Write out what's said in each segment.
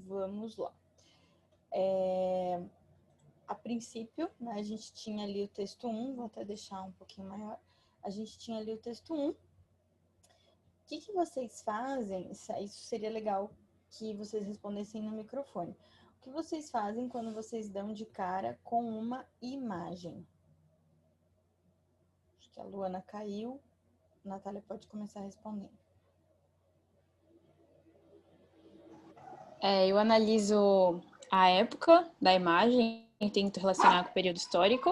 vamos lá. A princípio, né, a gente tinha ali o texto 1, vou até deixar um pouquinho maior. A gente tinha ali o texto 1. O que vocês fazem? Isso seria legal que vocês respondessem no microfone. O que vocês fazem quando vocês dão de cara com uma imagem? Acho que a Luana caiu. A Natália pode começar respondendo. Eu analiso a época da imagem e tento relacionar com o período histórico.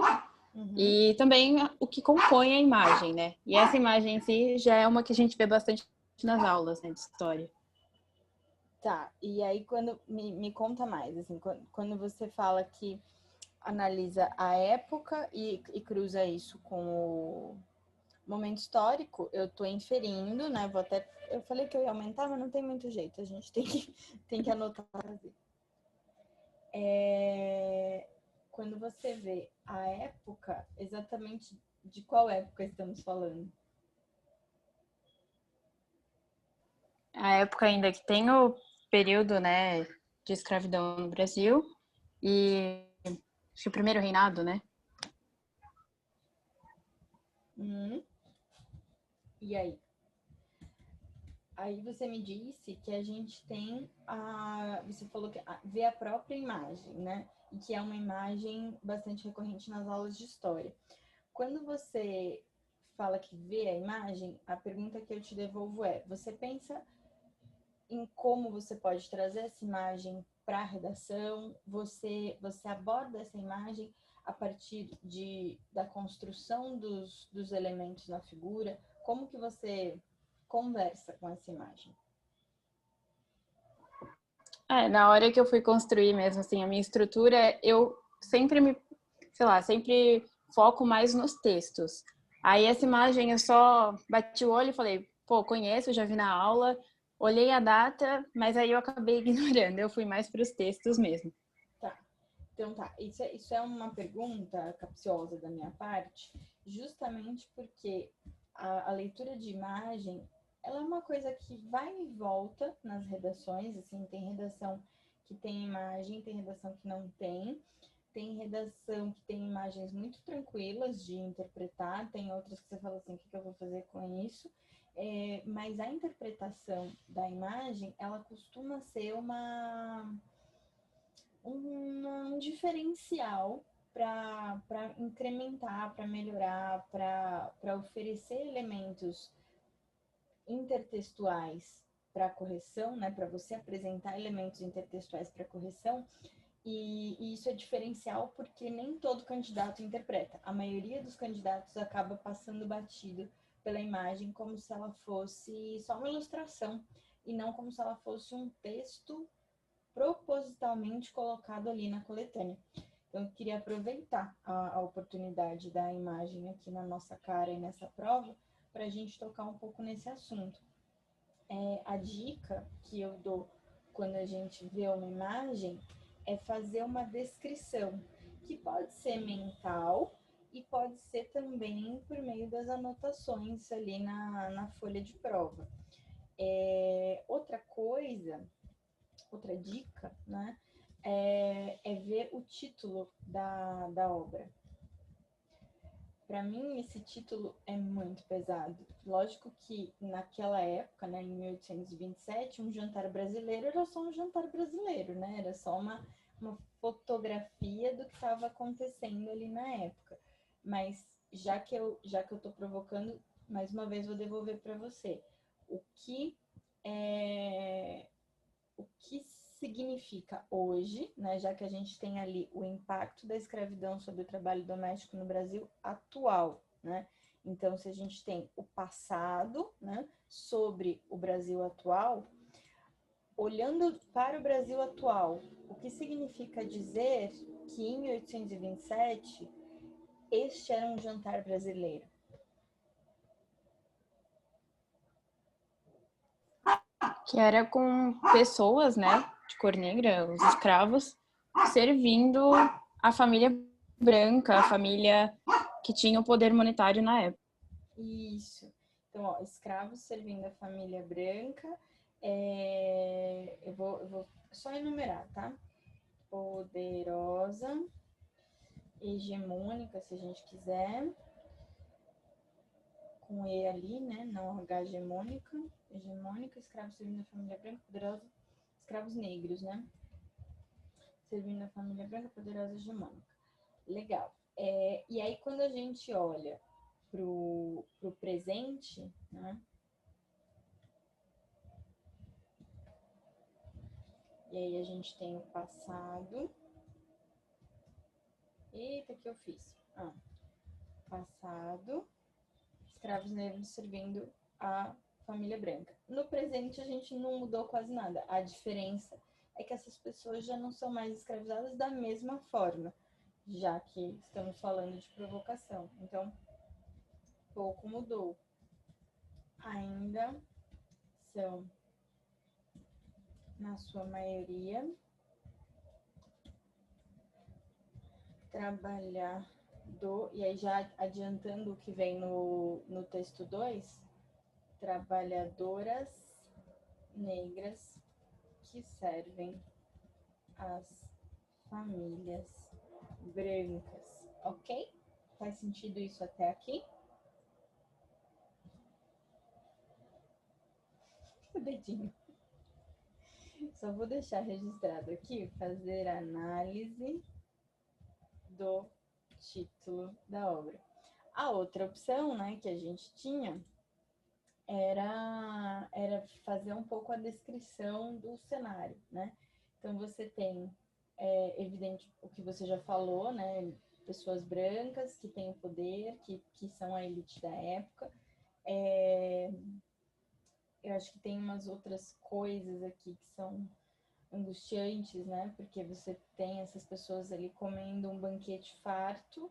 E também o que compõe a imagem, né? E essa imagem em si já é uma que a gente vê bastante nas aulas, né, de história. Tá, e aí quando me conta mais, assim, quando você fala que analisa a época e cruza isso com o momento histórico, eu tô inferindo, né? Eu falei que eu ia aumentar, mas não tem muito jeito, a gente tem que anotar pra fazer. Quando você vê a época, exatamente de qual época estamos falando? A época ainda que tem o período, né, de escravidão no Brasil e acho que o primeiro reinado, né? E aí? Aí você me disse que a gente tem você falou que vê a própria imagem, né? E que é uma imagem bastante recorrente nas aulas de história. Quando você fala que vê a imagem, a pergunta que eu te devolvo é: você pensa em como você pode trazer essa imagem para a redação? Você aborda essa imagem a partir da construção dos elementos na figura? Como que você conversa com essa imagem? Na hora que eu fui construir mesmo, assim, a minha estrutura, eu sempre sempre foco mais nos textos. Aí essa imagem eu só bati o olho e falei, pô, conheço, já vi na aula, olhei a data, mas aí eu acabei ignorando, eu fui mais para os textos mesmo. Tá, então tá, isso é uma pergunta capciosa da minha parte, justamente porque a leitura de imagem, ela é uma coisa que vai e volta nas redações, assim, tem redação que tem imagem, tem redação que não tem redação que tem imagens muito tranquilas de interpretar, tem outras que você fala assim, o que eu vou fazer com isso? Mas a interpretação da imagem, ela costuma ser um diferencial para incrementar, para melhorar, para oferecer elementos intertextuais para correção, né, para você apresentar elementos intertextuais para correção. E isso é diferencial porque nem todo candidato interpreta. A maioria dos candidatos acaba passando batido pela imagem como se ela fosse só uma ilustração e não como se ela fosse um texto propositalmente colocado ali na coletânea. Então, eu queria aproveitar a oportunidade da imagem aqui na nossa cara e nessa prova para a gente tocar um pouco nesse assunto. A dica que eu dou quando a gente vê uma imagem é fazer uma descrição, que pode ser mental e pode ser também por meio das anotações ali na folha de prova. Outra dica, né, é ver o título da obra. Para mim, esse título é muito pesado. Lógico que naquela época, né, em 1827, um jantar brasileiro era só um jantar brasileiro, né? Era só uma fotografia do que estava acontecendo ali na época. Mas já que eu estou provocando, mais uma vez vou devolver para você. O que significa hoje, né, já que a gente tem ali o impacto da escravidão sobre o trabalho doméstico no Brasil atual, né? Então, se a gente tem o passado, né, sobre o Brasil atual, olhando para o Brasil atual, o que significa dizer que em 1827 este era um jantar brasileiro? Que era com pessoas, né, de cor negra, os escravos, servindo a família branca, a família que tinha o poder monetário na época. Isso. Então, escravos servindo a família branca. Eu eu vou só enumerar, tá? Poderosa, hegemônica, se a gente quiser, com E ali, né? Não H hegemônica, escravos servindo a família branca, poderosa, escravos negros, né? Servindo a família branca, poderosa, hegemônica. Legal. E aí, quando a gente olha pro presente, né? E aí a gente tem o passado. Eita, que eu fiz? Passado, escravos negros servindo a família branca. No presente, a gente não mudou quase nada. A diferença é que essas pessoas já não são mais escravizadas da mesma forma, já que estamos falando de provocação. Então, pouco mudou. Ainda são, na sua maioria, e aí já adiantando o que vem no texto 2, trabalhadoras negras que servem as famílias brancas, ok? Faz sentido isso até aqui? O dedinho. Só vou deixar registrado aqui, fazer análise do título da obra. A outra opção, né, que a gente tinha era fazer um pouco a descrição do cenário, né? Então você tem, evidente, o que você já falou, né? Pessoas brancas que têm o poder, que são a elite da época. Eu acho que tem umas outras coisas aqui que são angustiantes, né? Porque você tem essas pessoas ali comendo um banquete farto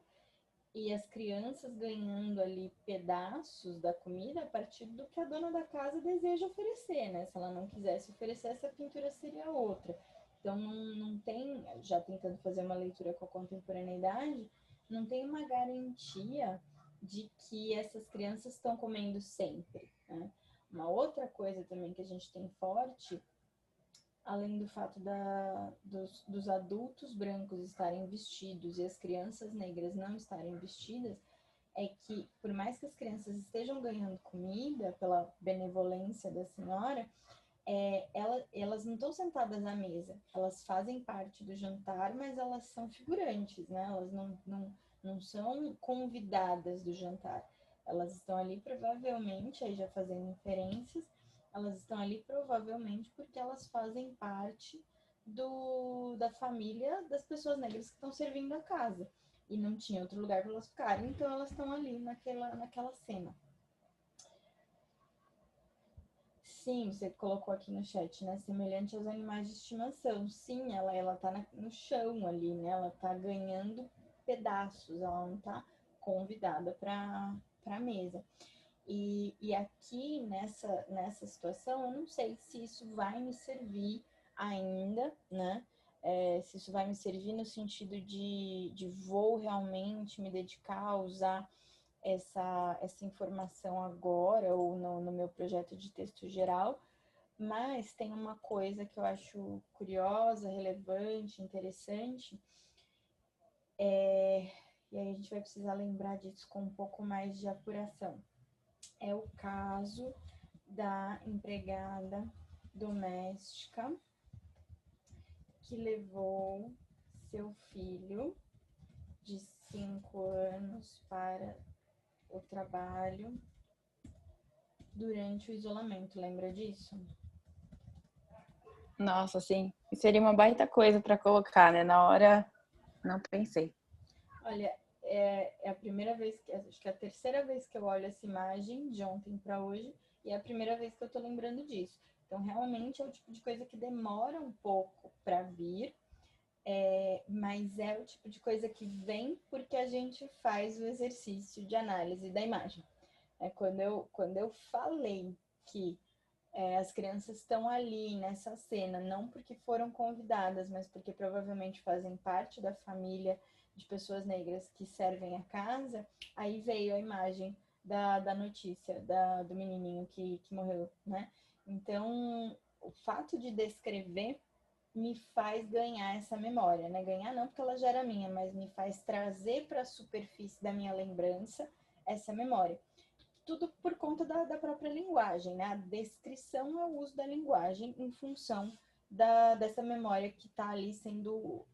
e as crianças ganhando ali pedaços da comida a partir do que a dona da casa deseja oferecer, né? Se ela não quisesse oferecer, essa pintura seria outra. Então, não tem, já tentando fazer uma leitura com a contemporaneidade, não tem uma garantia de que essas crianças estão comendo sempre, né? Uma outra coisa também que a gente tem forte, além do fato dos adultos brancos estarem vestidos e as crianças negras não estarem vestidas, é que, por mais que as crianças estejam ganhando comida pela benevolência da senhora, elas não estão sentadas à mesa. Elas fazem parte do jantar, mas elas são figurantes, né? Elas não são convidadas do jantar. Elas estão ali provavelmente, aí já fazendo inferências, elas estão ali provavelmente porque elas fazem parte da família das pessoas negras que estão servindo a casa. E não tinha outro lugar para elas ficarem, então elas estão ali naquela cena. Sim, você colocou aqui no chat, né? Semelhante aos animais de estimação. Sim, ela tá no chão ali, né? Ela tá ganhando pedaços, ela não tá convidada para a mesa. E aqui, nessa situação, eu não sei se isso vai me servir ainda, né? Se isso vai me servir no sentido de vou realmente me dedicar a usar essa informação agora ou no meu projeto de texto geral, mas tem uma coisa que eu acho curiosa, relevante, interessante, e aí a gente vai precisar lembrar disso com um pouco mais de apuração. É o caso da empregada doméstica que levou seu filho de 5 anos para o trabalho durante o isolamento, lembra disso? Nossa, sim. Seria uma baita coisa para colocar, né? Na hora, não pensei. Olha, é a primeira vez, acho que é a terceira vez que eu olho essa imagem de ontem para hoje, e é a primeira vez que eu tô lembrando disso. Então, realmente é o tipo de coisa que demora um pouco para vir, mas é o tipo de coisa que vem porque a gente faz o exercício de análise da imagem. Quando eu falei que as crianças estão ali nessa cena, não porque foram convidadas, mas porque provavelmente fazem parte da família de pessoas negras que servem a casa, aí veio a imagem da notícia do menininho que morreu, né? Então, o fato de descrever me faz ganhar essa memória, né? Ganhar não porque ela já era minha, mas me faz trazer para a superfície da minha lembrança essa memória. Tudo por conta da própria linguagem, né? A descrição é o uso da linguagem em função dessa memória que está ali sendo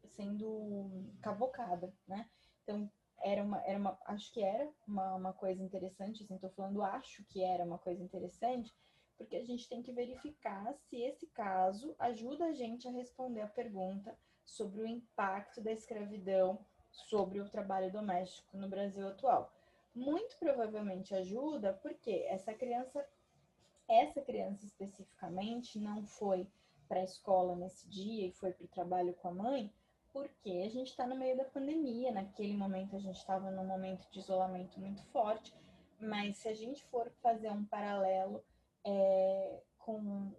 cavocada, né? Então, acho que era uma coisa interessante, assim, tô falando acho que era uma coisa interessante, porque a gente tem que verificar se esse caso ajuda a gente a responder a pergunta sobre o impacto da escravidão sobre o trabalho doméstico no Brasil atual. Muito provavelmente ajuda, porque essa criança especificamente não foi para a escola nesse dia e foi para o trabalho com a mãe, porque a gente está no meio da pandemia, naquele momento a gente estava num momento de isolamento muito forte, mas se a gente for fazer um paralelo com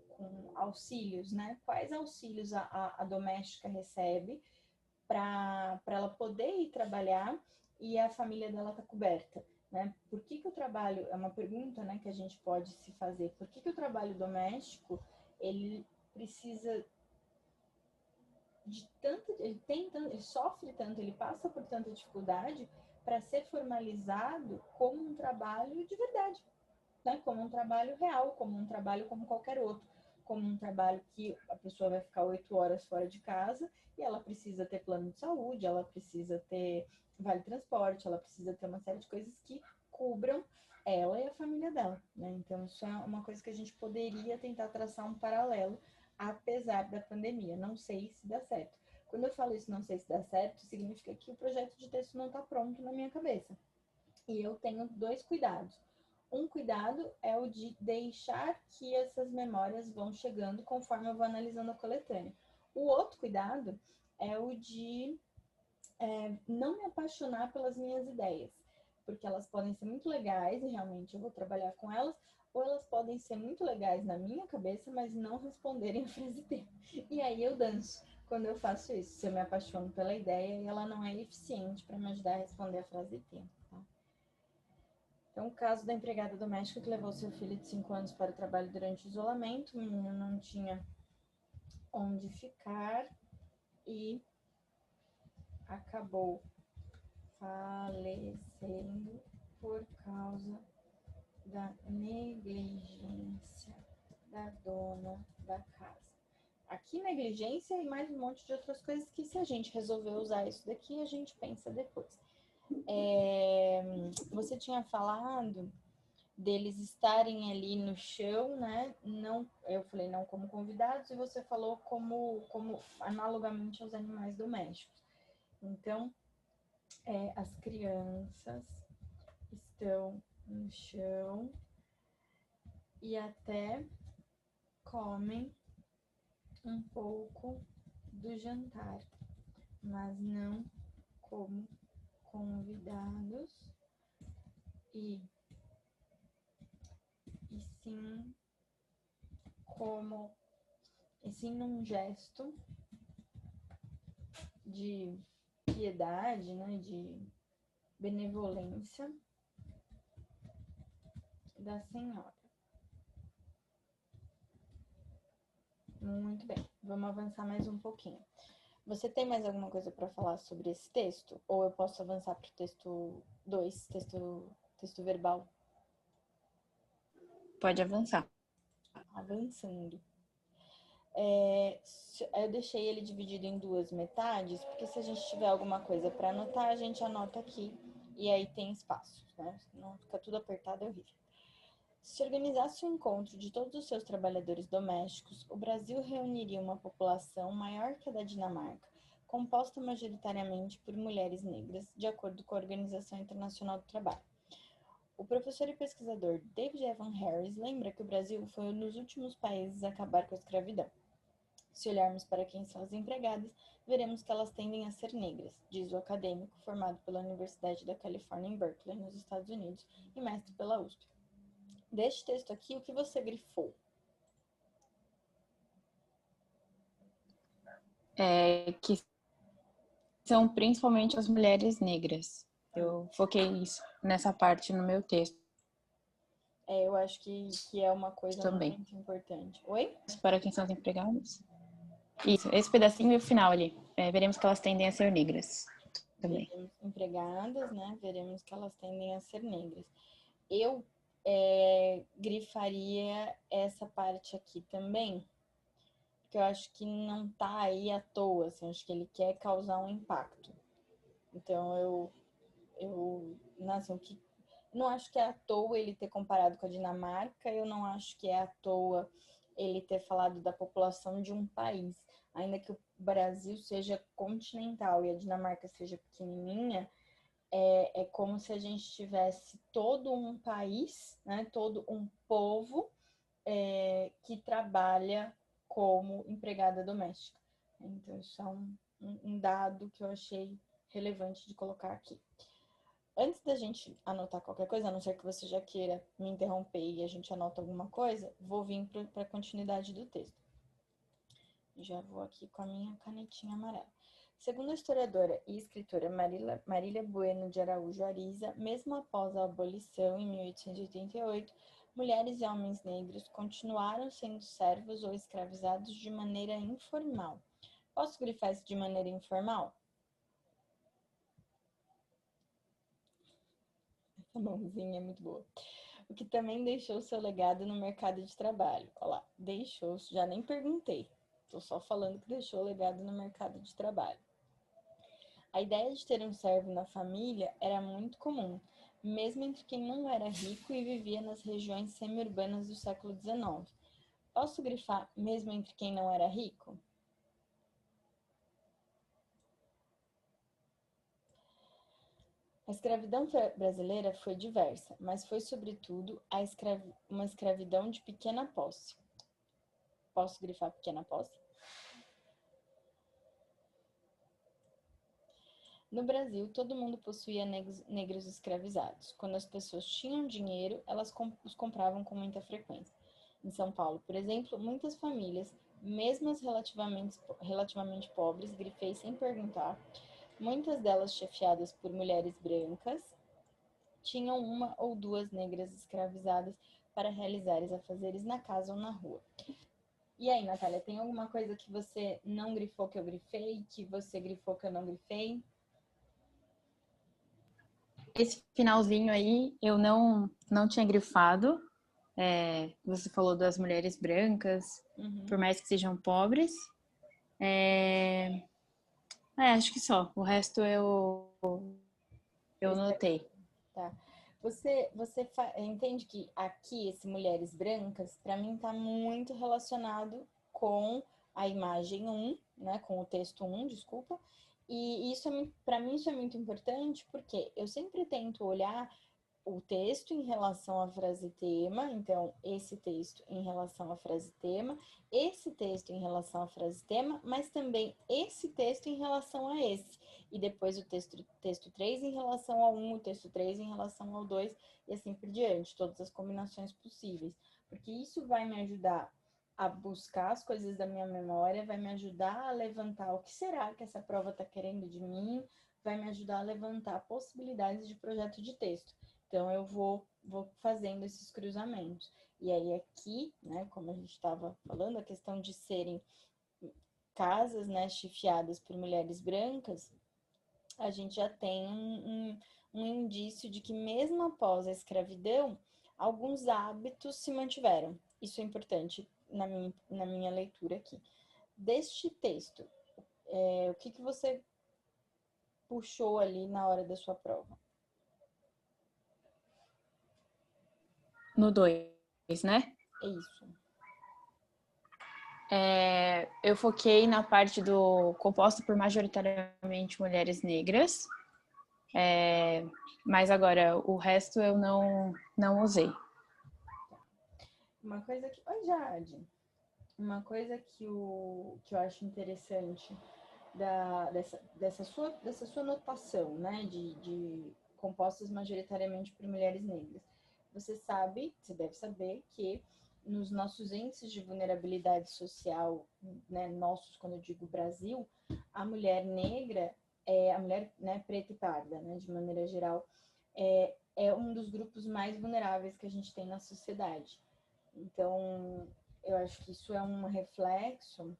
auxílios, né? Quais auxílios a doméstica recebe para ela poder ir trabalhar e a família dela tá coberta, né? Por que o trabalho, é uma pergunta, né, que a gente pode se fazer, por que o trabalho doméstico, ele precisa de tanto, ele sofre tanto, ele passa por tanta dificuldade para ser formalizado como um trabalho de verdade, né? Como um trabalho real, como um trabalho como qualquer outro, como um trabalho que a pessoa vai ficar 8 horas fora de casa e ela precisa ter plano de saúde, ela precisa ter vale transporte, ela precisa ter uma série de coisas que cubram ela e a família dela, né? Então isso é uma coisa que a gente poderia tentar traçar um paralelo, apesar da pandemia. Não sei se dá certo. Quando eu falo isso, não sei se dá certo, significa que o projeto de texto não está pronto na minha cabeça. E eu tenho 2 cuidados. Um cuidado é o de deixar que essas memórias vão chegando conforme eu vou analisando a coletânea. O outro cuidado é o de não me apaixonar pelas minhas ideias, porque elas podem ser muito legais e realmente eu vou trabalhar com elas, ou elas podem ser muito legais na minha cabeça, mas não responderem a frase tempo. E aí eu danço quando eu faço isso, se eu me apaixono pela ideia e ela não é eficiente para me ajudar a responder a frase tempo. Tá? Então, o caso da empregada doméstica que levou seu filho de 5 anos para o trabalho durante o isolamento, o menino não tinha onde ficar e acabou falecendo por causa da negligência da dona da casa. Aqui negligência e mais um monte de outras coisas que se a gente resolver usar isso daqui, a gente pensa depois. Você tinha falado deles estarem ali no chão, né? Não, eu falei não como convidados e você falou como analogamente aos animais domésticos. Então, as crianças estão no chão e até comem um pouco do jantar, mas não como convidados e sim num gesto de piedade, né, de benevolência da senhora. Muito bem, vamos avançar mais um pouquinho. Você tem mais alguma coisa para falar sobre esse texto? Ou eu posso avançar para o texto 2, texto verbal? Pode avançar. Avançando. Eu deixei ele dividido em 2 metades, porque se a gente tiver alguma coisa para anotar, a gente anota aqui e aí tem espaço, né? Não fica tudo apertado, é horrível. Se organizasse o encontro de todos os seus trabalhadores domésticos, o Brasil reuniria uma população maior que a da Dinamarca, composta majoritariamente por mulheres negras, de acordo com a Organização Internacional do Trabalho. O professor e pesquisador David Evan Harris lembra que o Brasil foi um dos últimos países a acabar com a escravidão. Se olharmos para quem são as empregadas, veremos que elas tendem a ser negras, diz o acadêmico formado pela Universidade da Califórnia em Berkeley, nos Estados Unidos, e mestre pela USP. Deste texto aqui, o que você grifou? Que são principalmente as mulheres negras. Eu foquei isso nessa parte no meu texto. Eu acho que é uma coisa Também. muito importante. Oi? Para quem são as empregadas. Isso, esse pedacinho e o final ali. Veremos que elas tendem a ser negras também. Veremos empregadas, né? Veremos que elas tendem a ser negras. Eu grifaria essa parte aqui também, porque eu acho que não tá aí à toa, assim, acho que ele quer causar um impacto. Então assim, não acho que é à toa ele ter comparado com a Dinamarca, eu não acho que é à toa ele ter falado da população de um país. Ainda que o Brasil seja continental e a Dinamarca seja pequenininha, é como se a gente tivesse todo um país, né, todo um povo que trabalha como empregada doméstica. Então, isso é um dado que eu achei relevante de colocar aqui. Antes da gente anotar qualquer coisa, a não ser que você já queira me interromper e a gente anota alguma coisa, vou vir para a continuidade do texto. Já vou aqui com a minha canetinha amarela. Segundo a historiadora e escritora Marília Bueno de Araújo Ariza, mesmo após a abolição em 1888, mulheres e homens negros continuaram sendo servos ou escravizados de maneira informal. Posso grifar isso de maneira informal? Essa mãozinha é muito boa. O que também deixou seu legado no mercado de trabalho. Olha lá, deixou, já nem perguntei. Estou só falando que deixou legado no mercado de trabalho. A ideia de ter um servo na família era muito comum, mesmo entre quem não era rico e vivia nas regiões semi-urbanas do século XIX. Posso grifar mesmo entre quem não era rico? A escravidão brasileira foi diversa, mas foi, sobretudo, uma escravidão de pequena posse. Posso grifar pequena posse? No Brasil, todo mundo possuía negros escravizados. Quando as pessoas tinham dinheiro, elas os compravam com muita frequência. Em São Paulo, por exemplo, muitas famílias, mesmo as relativamente pobres, grifei sem perguntar, muitas delas chefiadas por mulheres brancas, tinham uma ou duas negras escravizadas para realizar os afazeres na casa ou na rua. E aí, Natália, tem alguma coisa que você não grifou que eu grifei, que você grifou que eu não grifei? Esse finalzinho aí eu não tinha grifado. Você falou das mulheres brancas, por mais que sejam pobres. Acho que só. O resto eu notei. Tá. Você entende que aqui, esse Mulheres Brancas, para mim está muito relacionado com a imagem 1, né, com o texto 1, desculpa, e isso para mim isso é muito importante porque eu sempre tento olhar o texto em relação à frase tema, então esse texto em relação à frase tema, esse texto em relação à frase tema, mas também esse texto em relação a esse, e depois o texto 3 em relação ao 1, o texto 3 em relação ao 2, e assim por diante, todas as combinações possíveis, porque isso vai me ajudar a buscar as coisas da minha memória, vai me ajudar a levantar o que será que essa prova está querendo de mim, vai me ajudar a levantar possibilidades de projeto de texto. Então, eu vou fazendo esses cruzamentos. E aí, aqui, né, como a gente estava falando, a questão de serem casas, né, chefiadas por mulheres brancas, a gente já tem um indício de que, mesmo após a escravidão, alguns hábitos se mantiveram. Isso é importante na minha leitura aqui. Deste texto, o que você puxou ali na hora da sua prova? No 2, né? É isso. Eu foquei na parte do composto por majoritariamente mulheres negras, mas agora o resto eu não usei. Uma coisa que... Oi, Jade. Uma coisa que eu acho interessante dessa sua notação, né, de compostas majoritariamente por mulheres negras. Você deve saber que nos nossos índices de vulnerabilidade social, né, nossos, quando eu digo Brasil, a mulher negra, a mulher, né, preta e parda, né, de maneira geral, é um dos grupos mais vulneráveis que a gente tem na sociedade. Então, eu acho que isso é um reflexo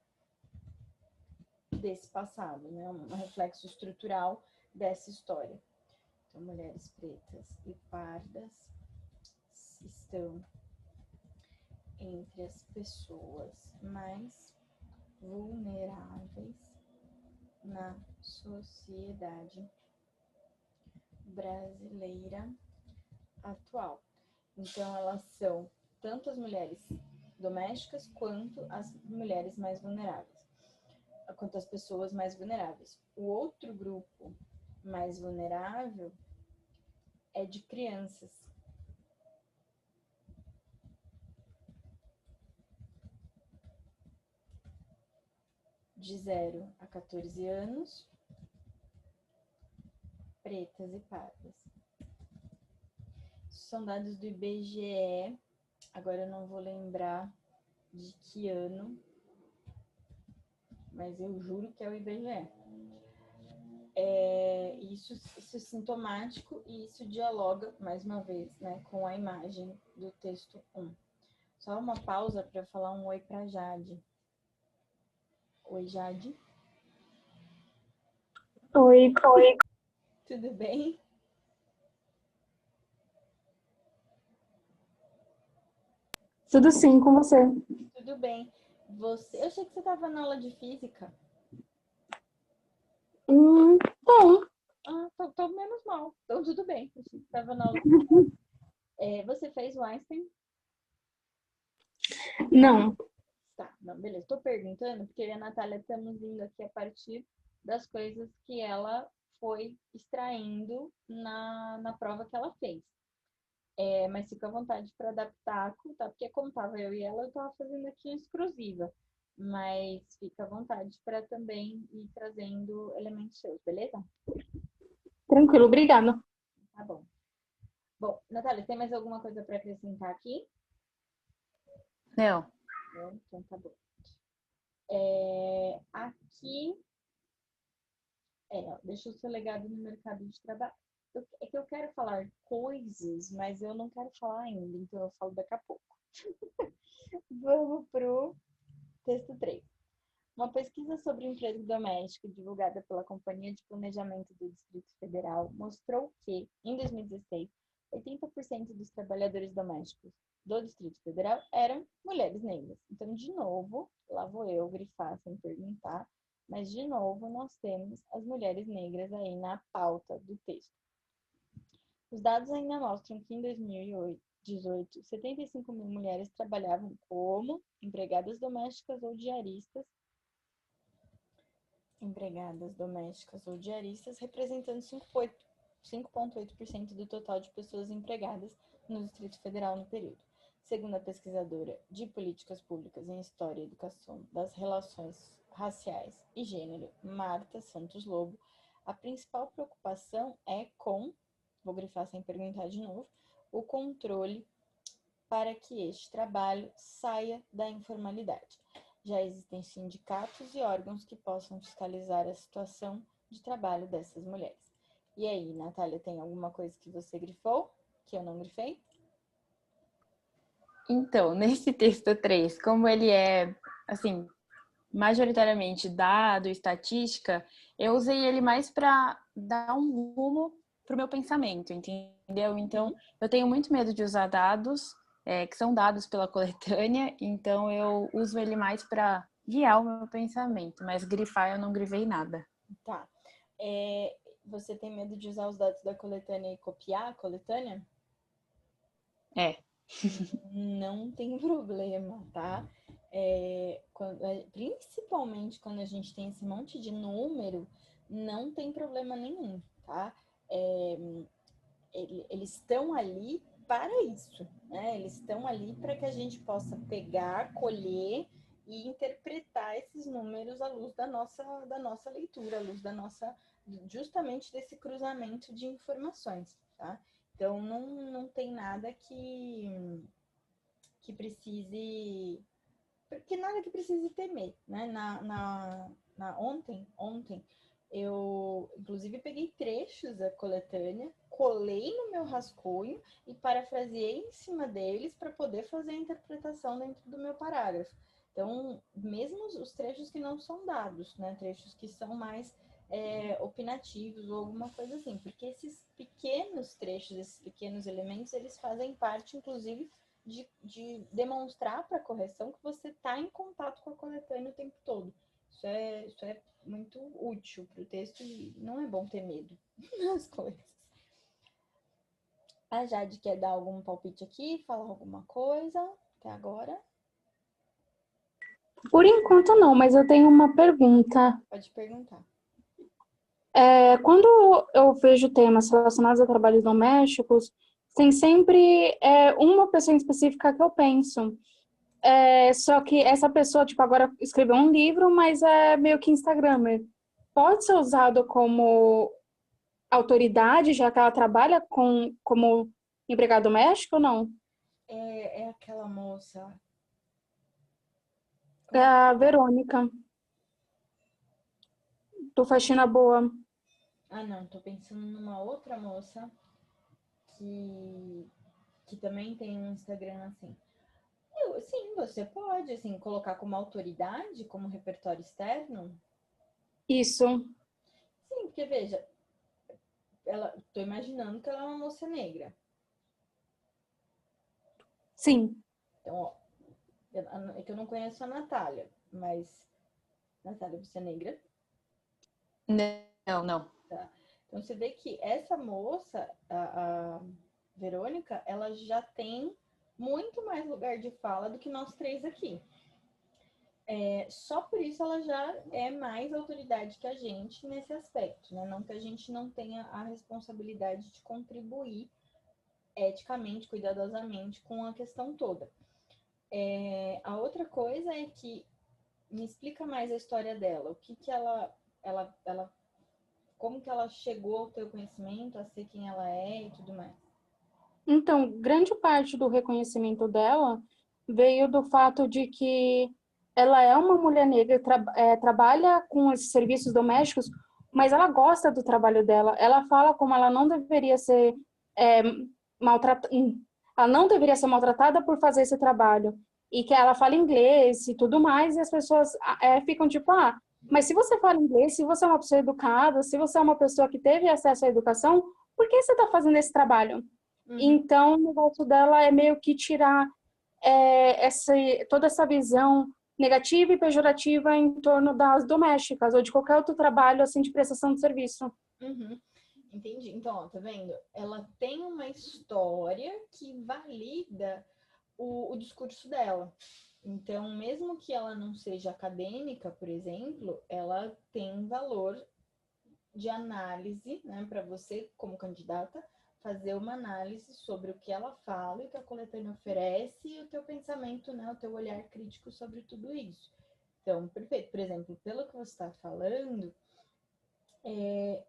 desse passado, né? Um reflexo estrutural dessa história. Então, mulheres pretas e pardas estão entre as pessoas mais vulneráveis na sociedade brasileira atual. Então, elas são tanto as mulheres domésticas quanto as mulheres mais vulneráveis, quanto as pessoas mais vulneráveis. O outro grupo mais vulnerável é de crianças. De 0 a 14 anos, pretas e pardas. São dados do IBGE, agora eu não vou lembrar de que ano, mas eu juro que é o IBGE. Isso é sintomático e isso dialoga, mais uma vez, né, com a imagem do texto 1. Só uma pausa para falar um oi para Jade. Oi, Jade. Oi. Oi. Tudo bem? Tudo sim com você? Tudo bem. Eu achei que você estava na aula de física. Bom. Tô menos mal. Então, tudo bem. Eu achei que estava na aula. Você fez o Einstein? Não. Tá, não, beleza. Estou perguntando porque eu e a Natália estamos indo aqui a partir das coisas que ela foi extraindo na prova que ela fez. Mas fica à vontade para adaptar, tá? Porque como tava eu e ela, eu estava fazendo aqui uma exclusiva. Mas fica à vontade para também ir trazendo elementos seus, beleza? Tranquilo, obrigada. Tá bom. Bom, Natália, tem mais alguma coisa para acrescentar aqui? Não. Então tá bom. Aqui, deixa o seu legado no mercado de trabalho. É que eu quero falar coisas, mas eu não quero falar ainda, então eu falo daqui a pouco. Vamos pro texto 3. Uma pesquisa sobre emprego doméstico divulgada pela Companhia de Planejamento do Distrito Federal mostrou que, em 2016, 80% dos trabalhadores domésticos do Distrito Federal eram mulheres negras. Então, de novo, lá vou eu grifar sem perguntar, mas de novo nós temos as mulheres negras aí na pauta do texto. Os dados ainda mostram que em 2018, 75 mil mulheres trabalhavam como empregadas domésticas ou diaristas, representando 5,8% do total de pessoas empregadas no Distrito Federal no período. Segundo a pesquisadora de políticas públicas em História e Educação das Relações Raciais e Gênero, Marta Santos Lobo, a principal preocupação é com, vou grifar sem perguntar de novo, o controle para que este trabalho saia da informalidade. Já existem sindicatos e órgãos que possam fiscalizar a situação de trabalho dessas mulheres. E aí, Natália, tem alguma coisa que você grifou, que eu não grifei? Então, nesse texto 3, como ele é, assim, majoritariamente dado, estatística, eu usei ele mais para dar um rumo para o meu pensamento, entendeu? Então, eu tenho muito medo de usar dados, que são dados pela coletânea, então eu uso ele mais para guiar o meu pensamento, mas grifar eu não grifei nada. Tá. Você tem medo de usar os dados da coletânea e copiar a coletânea? Não tem problema, tá? Principalmente quando a gente tem esse monte de número, não tem problema nenhum, tá? Eles estão ali para isso, né? Eles estão ali para que a gente possa pegar, colher e interpretar esses números à luz da nossa leitura, à luz justamente desse cruzamento de informações, tá? Então, não tem nada que precise temer, né? Ontem eu, inclusive, peguei trechos da coletânea colei no meu rascunho e parafraseei em cima deles para poder fazer a interpretação dentro do meu parágrafo. Então, mesmo os trechos que não são dados, né? Trechos que são mais opinativos ou alguma coisa assim, porque esses pequenos trechos, esses pequenos elementos, eles fazem parte, inclusive, de demonstrar para a correção que você está em contato com a coletânea o tempo todo. Isso é muito útil para o texto e não é bom ter medo nas coisas. A Jade quer dar algum palpite aqui, falar alguma coisa até agora? Por enquanto não, mas eu tenho uma pergunta. Pode perguntar. Quando eu vejo temas relacionados a trabalhos domésticos, tem sempre uma pessoa em específica que eu penso. Só que essa pessoa, tipo, agora escreveu um livro, mas é meio que Instagramer. Pode ser usado como autoridade, já que ela trabalha como empregada doméstica ou não? É aquela moça. É a Verônica, do Faxina Boa. Ah, não, tô pensando numa outra moça que também tem um Instagram assim. Sim, você pode, assim, colocar como autoridade, como repertório externo. Isso, Sim, porque veja, tô imaginando que ela é uma moça negra. sim. Então, ó, é que eu não conheço a Natália, mas Natália, você é negra? Não, não. Tá. Então você vê que essa moça, a Verônica, ela já tem muito mais lugar de fala do que nós três aqui. Só por isso ela já é mais autoridade que a gente nesse aspecto, né? Não que a gente não tenha a responsabilidade de contribuir eticamente, cuidadosamente com a questão toda. A outra coisa é que me explica mais a história dela, o que ela como que ela chegou ao teu conhecimento, a ser quem ela é e tudo mais. Então, grande parte do reconhecimento dela veio do fato de que ela é uma mulher negra, trabalha com esses serviços domésticos, mas ela gosta do trabalho dela. Ela fala como ela não deveria ser é, maltratada, ela não deveria ser maltratada por fazer esse trabalho. E que ela fala inglês e tudo mais, e as pessoas ficam tipo, mas se você fala inglês, se você é uma pessoa educada, se você é uma pessoa que teve acesso à educação, por que você está fazendo esse trabalho? Uhum. Então, o negócio dela é meio que tirar toda essa visão negativa e pejorativa em torno das domésticas ou de qualquer outro trabalho assim de prestação de serviço. Uhum. Entendi. Então, ó, tá vendo? Ela tem uma história que valida o discurso dela. Então, mesmo que ela não seja acadêmica, por exemplo, ela tem valor de análise, né, para você, como candidata, fazer uma análise sobre o que ela fala e o que a coletânea oferece e o teu pensamento, né, o teu olhar crítico sobre tudo isso. Então, perfeito. Por exemplo, pelo que você está falando,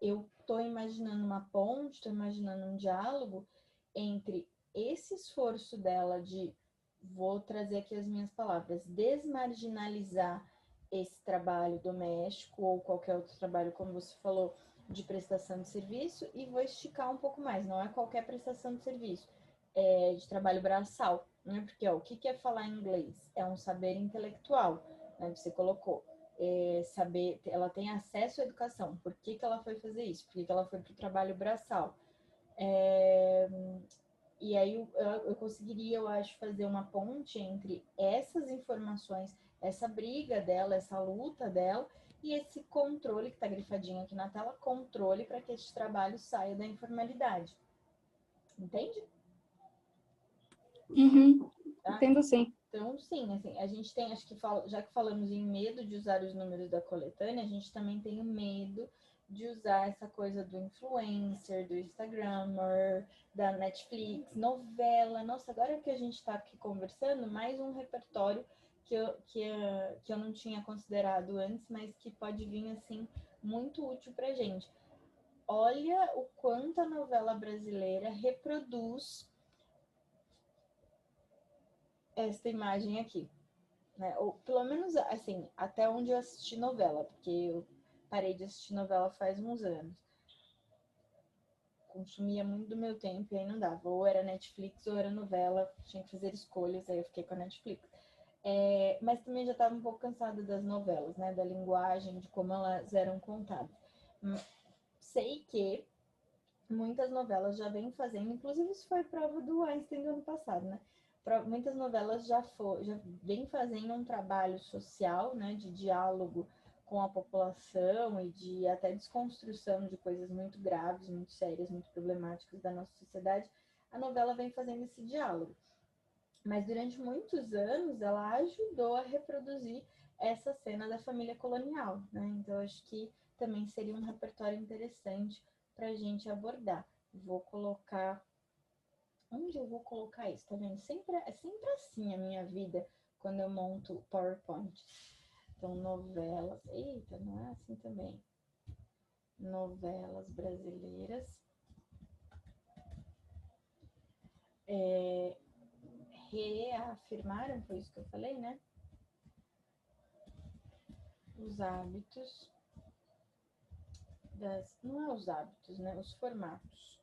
eu estou imaginando uma ponte, estou imaginando um diálogo entre esse esforço dela de, vou trazer aqui as minhas palavras, desmarginalizar esse trabalho doméstico ou qualquer outro trabalho, como você falou, de prestação de serviço, e vou esticar um pouco mais, não é qualquer prestação de serviço, é de trabalho braçal, né? Porque ó, o que é falar inglês? É um saber intelectual, né? Você colocou saber, ela tem acesso à educação. Por que ela foi fazer isso? Por que ela foi para o trabalho braçal? E aí eu conseguiria, eu acho, fazer uma ponte entre essas informações, essa briga dela, essa luta dela, e esse controle que está grifadinho aqui na tela, controle para que este trabalho saia da informalidade. Entende? Uhum. Tá? Entendo sim. Então, sim, assim, a gente tem, acho que já que falamos em medo de usar os números da coletânea, a gente também tem o medo de usar essa coisa do influencer, do Instagrammer, da Netflix, novela. Nossa, agora que a gente está aqui conversando, mais um repertório que eu não tinha considerado antes, mas que pode vir, assim, muito útil pra gente. Olha o quanto a novela brasileira reproduz esta imagem aqui. Né? Ou pelo menos, assim, até onde eu assisti novela, porque eu parei de assistir novela faz uns anos. consumia muito do meu tempo e aí não dava. Ou era Netflix ou era novela, tinha que fazer escolhas, aí eu fiquei com a Netflix. Mas também já estava um pouco cansada das novelas, né? Da linguagem, de como elas eram contadas. Sei que muitas novelas já vêm fazendo, inclusive isso foi prova do Einstein do ano passado, né? Muitas novelas já vêm fazendo um trabalho social, né? De diálogo com a população e de até desconstrução de coisas muito graves, muito sérias, muito problemáticas da nossa sociedade. A novela vem fazendo esse diálogo. Mas durante muitos anos ela ajudou a reproduzir essa cena da família colonial, né? Então acho que também seria um repertório interessante para a gente abordar. Vou colocar... Onde eu vou colocar isso? Tá vendo? É sempre assim a minha vida quando eu monto PowerPoint. Então, novelas... Eita, não é assim também. Novelas brasileiras. Reafirmaram, foi isso que eu falei, né? Os hábitos não é os hábitos, né? Os formatos.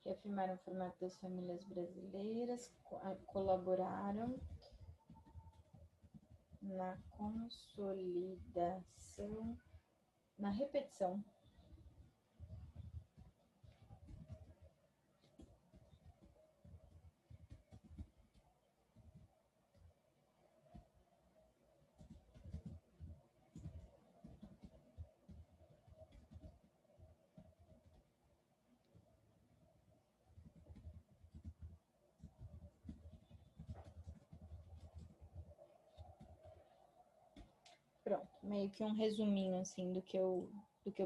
Reafirmaram o formato das famílias brasileiras, colaboraram na consolidação, na repetição. Pronto, meio que um resuminho, assim, do que eu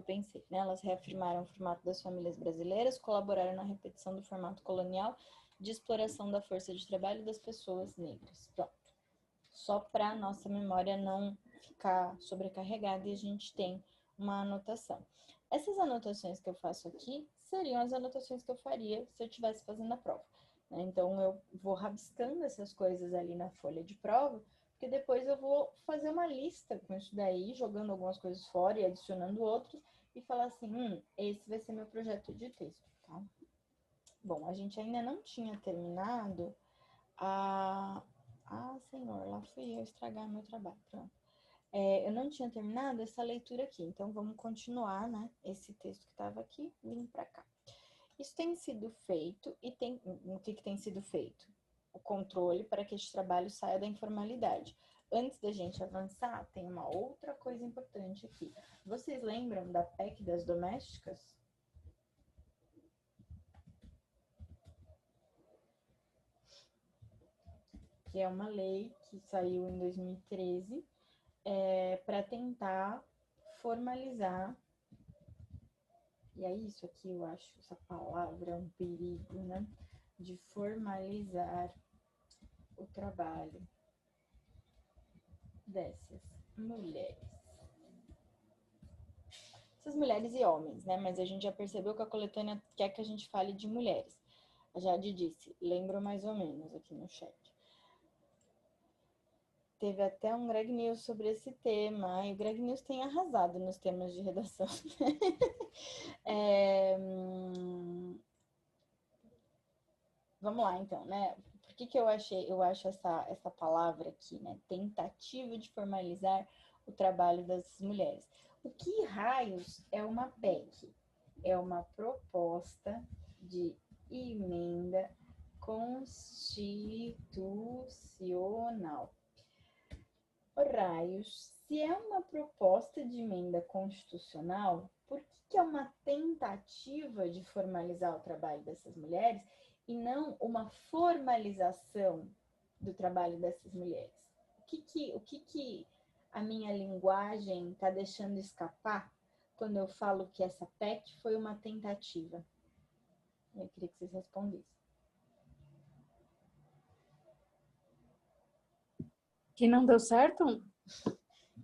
pensei, né? Elas reafirmaram o formato das famílias brasileiras, colaboraram na repetição do formato colonial de exploração da força de trabalho das pessoas negras. Pronto. Só para nossa memória não ficar sobrecarregada e a gente tem uma anotação. Essas anotações que eu faço aqui seriam as anotações que eu faria se eu estivesse fazendo a prova, né? Então, eu vou rabiscando essas coisas ali na folha de prova, porque depois eu vou fazer uma lista com isso daí, jogando algumas coisas fora e adicionando outras, e falar assim, esse vai ser meu projeto de texto, tá? Bom, a gente ainda não tinha terminado a... Ah, senhor, lá fui eu estragar meu trabalho, pronto. Eu não tinha terminado essa leitura aqui, então vamos continuar, né? Esse texto que estava aqui, vim para cá. Isso tem sido feito e o que tem sido feito? O controle para que este trabalho saia da informalidade. Antes da gente avançar, tem uma outra coisa importante aqui. Vocês lembram da PEC das domésticas? Que é uma lei que saiu em 2013 para tentar formalizar. E é isso aqui, eu acho, essa palavra é um perigo, né? De formalizar o trabalho dessas mulheres. Essas mulheres e homens, né? Mas a gente já percebeu que a coletânea quer que a gente fale de mulheres. A Jade disse, lembro mais ou menos aqui no chat. Teve até um Greg News sobre esse tema, e o Greg News tem arrasado nos temas de redação. Vamos lá, então, né? Por que eu acho essa palavra aqui, né? Tentativa de formalizar o trabalho das mulheres. O que raios é uma PEC? É uma proposta de emenda constitucional. Raios, se é uma proposta de emenda constitucional, por que é uma tentativa de formalizar o trabalho dessas mulheres e não uma formalização do trabalho dessas mulheres? O que a minha linguagem está deixando escapar quando eu falo que essa PEC foi uma tentativa? Eu queria que vocês respondessem. Que não deu certo?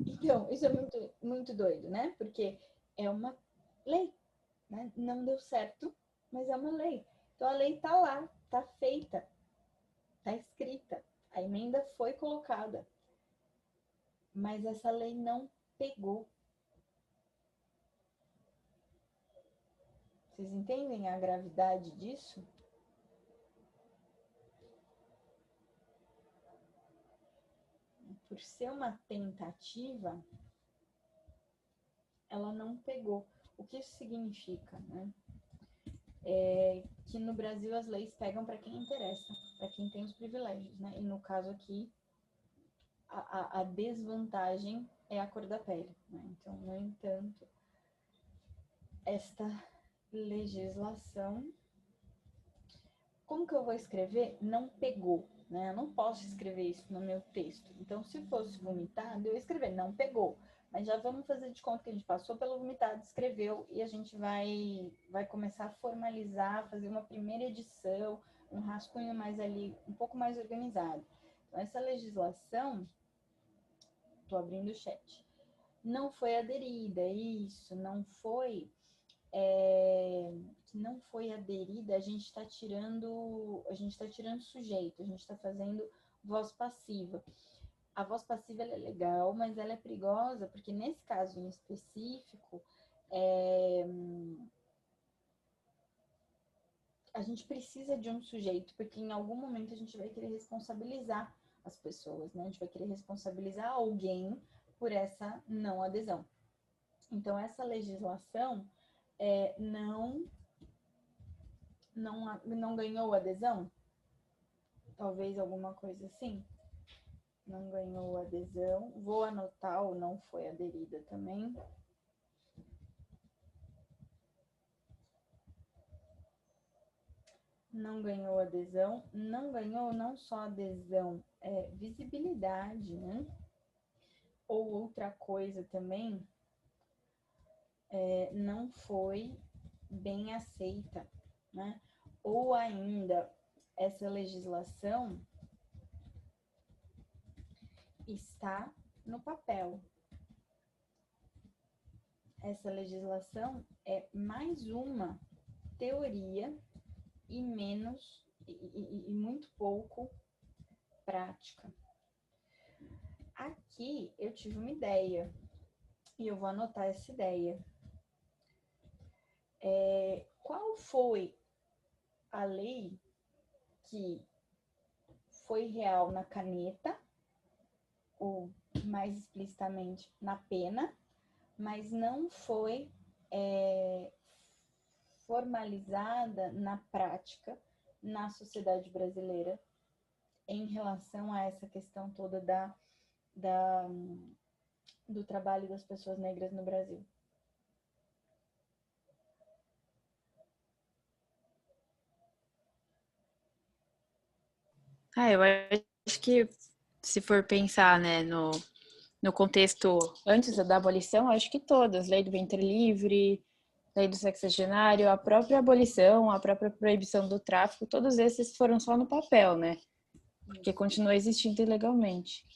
Então, isso é muito, muito doido, né? Porque é uma lei, né? Não deu certo, mas é uma lei. Então, a lei tá lá, tá feita, tá escrita, a emenda foi colocada, mas essa lei não pegou. Vocês entendem a gravidade disso? Por ser uma tentativa, ela não pegou. O que isso significa, né? É que no Brasil as leis pegam para quem interessa, para quem tem os privilégios, né? E no caso aqui, a desvantagem é a cor da pele, né? Então, no entanto, esta legislação, como que eu vou escrever? Não pegou, né? Eu não posso escrever isso no meu texto. Então, se fosse vomitado, eu ia escrever não pegou. Mas já vamos fazer de conta que a gente passou pelo vomitado, escreveu, e a gente vai começar a formalizar, fazer uma primeira edição, um rascunho mais ali, um pouco mais organizado. Então, essa legislação, estou abrindo o chat, não foi aderida, isso, não foi, que não foi aderida, a gente está tirando sujeito, a gente está fazendo voz passiva. A voz passiva ela é legal, mas ela é perigosa, porque nesse caso em específico, a gente precisa de um sujeito, porque em algum momento a gente vai querer responsabilizar as pessoas, né? A gente vai querer responsabilizar alguém por essa não adesão. Então, essa legislação não ganhou adesão? Talvez alguma coisa assim? Não ganhou adesão. Vou anotar ou não foi aderida também. Não ganhou adesão. Não ganhou não só adesão, visibilidade, né? Ou outra coisa também, não foi bem aceita, né? Ou ainda, essa legislação está no papel. Essa legislação é mais uma teoria e menos e muito pouco prática. Aqui eu tive uma ideia e eu vou anotar essa ideia. Qual foi a lei que foi real na caneta, ou mais explicitamente na pena, mas não foi formalizada na prática na sociedade brasileira em relação a essa questão toda do trabalho das pessoas negras no Brasil? Eu acho que se for pensar, né, no contexto antes da abolição, acho que todas, lei do ventre livre, lei do sexagenário, a própria abolição, a própria proibição do tráfico, todos esses foram só no papel, né? Porque continua existindo ilegalmente.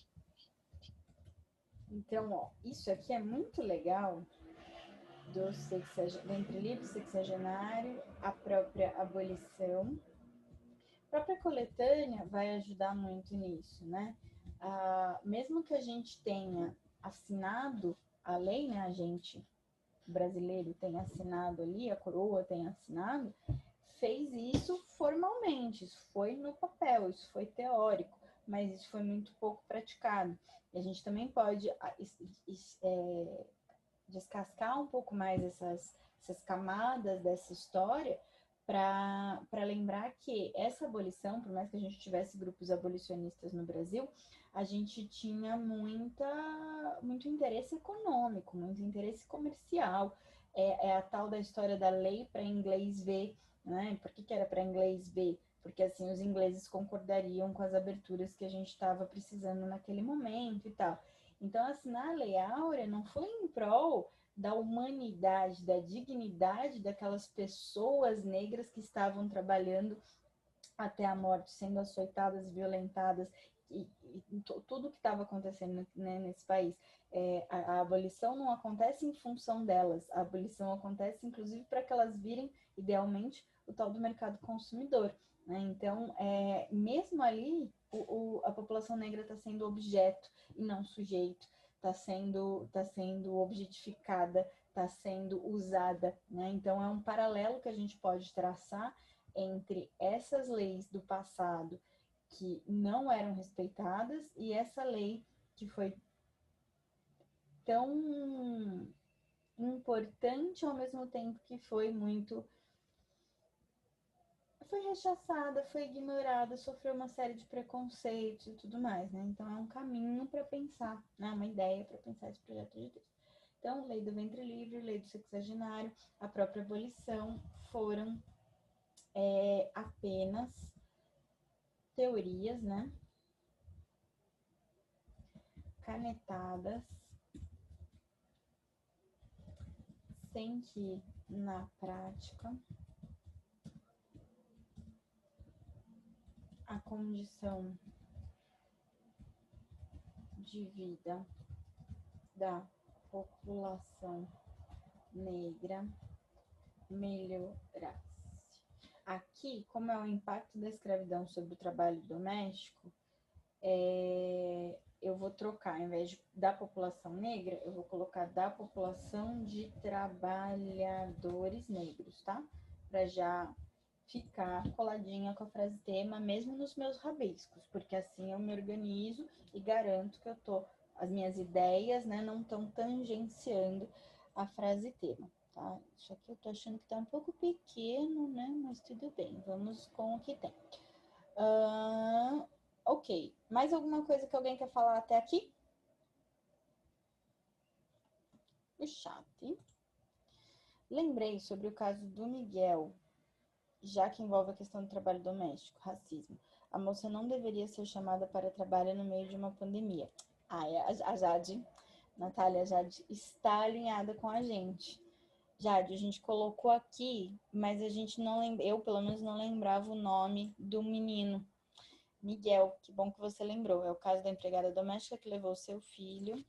Então, ó, isso aqui é muito legal do ventre livre, sexagenário, a própria abolição. A própria coletânea vai ajudar muito nisso, né? Mesmo que a gente tenha assinado a lei, né? A gente brasileiro tenha assinado ali, a coroa tenha assinado, fez isso formalmente, isso foi no papel, isso foi teórico, mas isso foi muito pouco praticado. E a gente também pode descascar um pouco mais essas camadas dessa história para lembrar que essa abolição, por mais que a gente tivesse grupos abolicionistas no Brasil, a gente tinha muito interesse econômico, muito interesse comercial. É a tal da história da lei para inglês ver, né? Por que era para inglês ver? Porque assim os ingleses concordariam com as aberturas que a gente estava precisando naquele momento e tal. Então, assinar a Lei Áurea não foi em prol da humanidade, da dignidade daquelas pessoas negras que estavam trabalhando até a morte, sendo açoitadas, violentadas tudo que estava acontecendo, né, nesse país. A abolição não acontece em função delas, a abolição acontece inclusive para que elas virem, idealmente, o tal do mercado consumidor, né? Então, mesmo ali, a população negra está sendo objeto e não sujeito, está sendo objetificada, está sendo usada, né? Então, é um paralelo que a gente pode traçar entre essas leis do passado que não eram respeitadas e essa lei que foi tão importante ao mesmo tempo que foi rechaçada, foi ignorada, sofreu uma série de preconceitos e tudo mais, né? Então é um caminho para pensar, né? Uma ideia para pensar esse projeto de Deus. Então, lei do ventre livre, lei do sexagenário, a própria abolição foram apenas teorias, né? Canetadas, sem que na prática a condição de vida da população negra melhorasse. Aqui, como é o impacto da escravidão sobre o trabalho doméstico, eu vou trocar, ao invés da população negra, eu vou colocar da população de trabalhadores negros, tá? Para já ficar coladinha com a frase tema, mesmo nos meus rabiscos, porque assim eu me organizo e garanto que as minhas ideias, né, não estão tangenciando a frase tema, tá? Isso aqui eu tô achando que tá um pouco pequeno, né, mas tudo bem, vamos com o que tem. Ok, mais alguma coisa que alguém quer falar até aqui? O chat. Lembrei sobre o caso do Miguel, já que envolve a questão do trabalho doméstico, racismo. A moça não deveria ser chamada para trabalho no meio de uma pandemia. A Jade, Natália, a Jade está alinhada com a gente. Jade, a gente colocou aqui, mas a gente não lembra, eu pelo menos não lembrava o nome do menino. Miguel, que bom que você lembrou. É o caso da empregada doméstica que levou seu filho,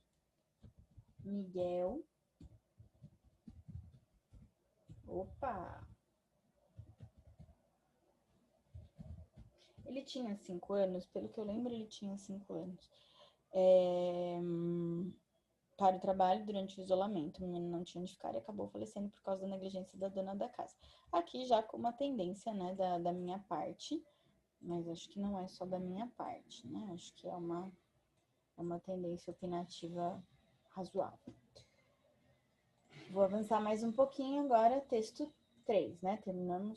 Miguel. Opa! Ele tinha 5 anos, pelo que eu lembro, ele tinha 5 anos. Para o trabalho durante o isolamento. O menino não tinha onde ficar e acabou falecendo por causa da negligência da dona da casa. Aqui já com uma tendência, né, da minha parte, mas acho que não é só da minha parte, né? Acho que é uma tendência opinativa razoável. Vou avançar mais um pouquinho agora, texto 3, né?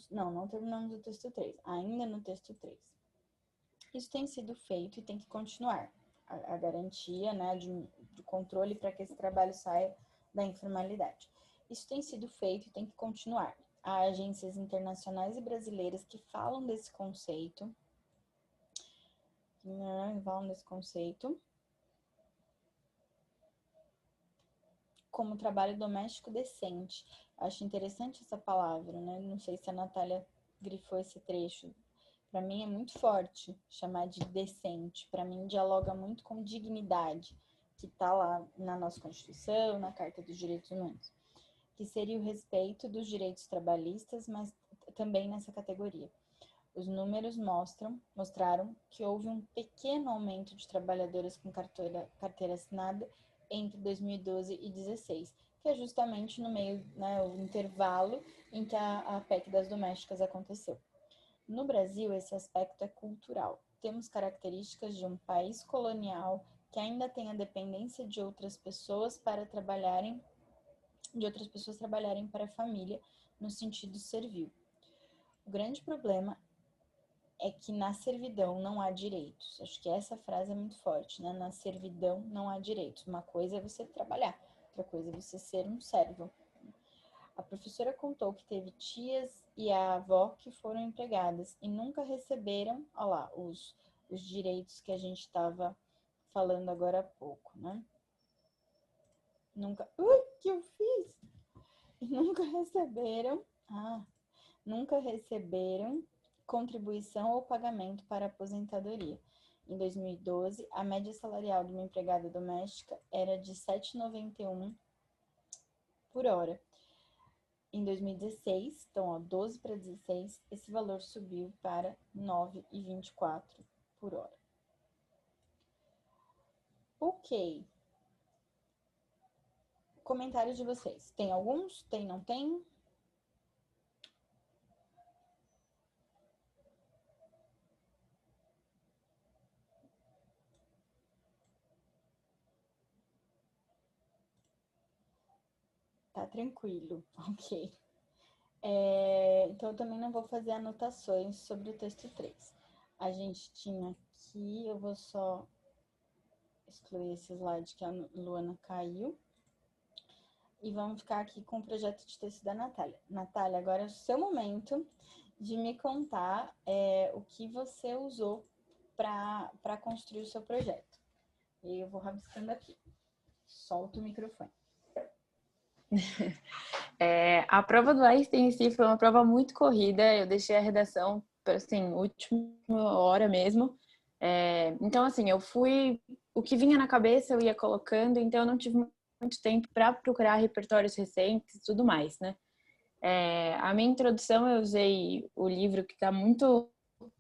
Não terminamos o texto 3, ainda no texto 3. Isso tem sido feito e tem que continuar. A garantia, né, de controle para que esse trabalho saia da informalidade. Isso tem sido feito e tem que continuar. Há agências internacionais e brasileiras que falam desse conceito, como trabalho doméstico decente. Acho interessante essa palavra, né? Não sei se a Natália grifou esse trecho. Para mim é muito forte chamar de decente. Para mim dialoga muito com dignidade, que está lá na nossa Constituição, na Carta dos Direitos Humanos, que seria o respeito dos direitos trabalhistas, mas também nessa categoria. Os números mostraram que houve um pequeno aumento de trabalhadoras com carteira assinada entre 2012 e 2016, que é justamente no meio, né, o intervalo em que a PEC das domésticas aconteceu. No Brasil, esse aspecto é cultural. Temos características de um país colonial que ainda tem a dependência de outras pessoas trabalharem para a família no sentido servil. O grande problema é que na servidão não há direitos. Acho que essa frase é muito forte, né? Na servidão não há direitos. Uma coisa é você trabalhar, outra coisa é você ser um servo. A professora contou que teve tias e a avó que foram empregadas e nunca receberam, olha lá, os direitos que a gente estava falando agora há pouco, né? Nunca receberam contribuição ou pagamento para aposentadoria. em 2012, a média salarial de uma empregada doméstica era de R$ 7,91 por hora. Em 2016, então, ó, 12 para 16, esse valor subiu para R$ 9,24 por hora. Ok. Comentários de vocês. Tem alguns? Tem, não tem? Tá tranquilo, ok. Então, eu também não vou fazer anotações sobre o texto 3. A gente tinha aqui, eu vou só excluir esse slide que a Luana caiu. E vamos ficar aqui com o projeto de texto da Natália. Natália, agora é o seu momento de me contar o que você usou para construir o seu projeto. E eu vou rabiscando aqui. Solta o microfone. A prova do Einstein em si foi uma prova muito corrida. Eu deixei a redação, assim, última hora mesmo. Então, assim, o que vinha na cabeça eu ia colocando, então eu não tive muito tempo para procurar repertórios recentes e tudo mais, né? A minha introdução eu usei o livro que está muito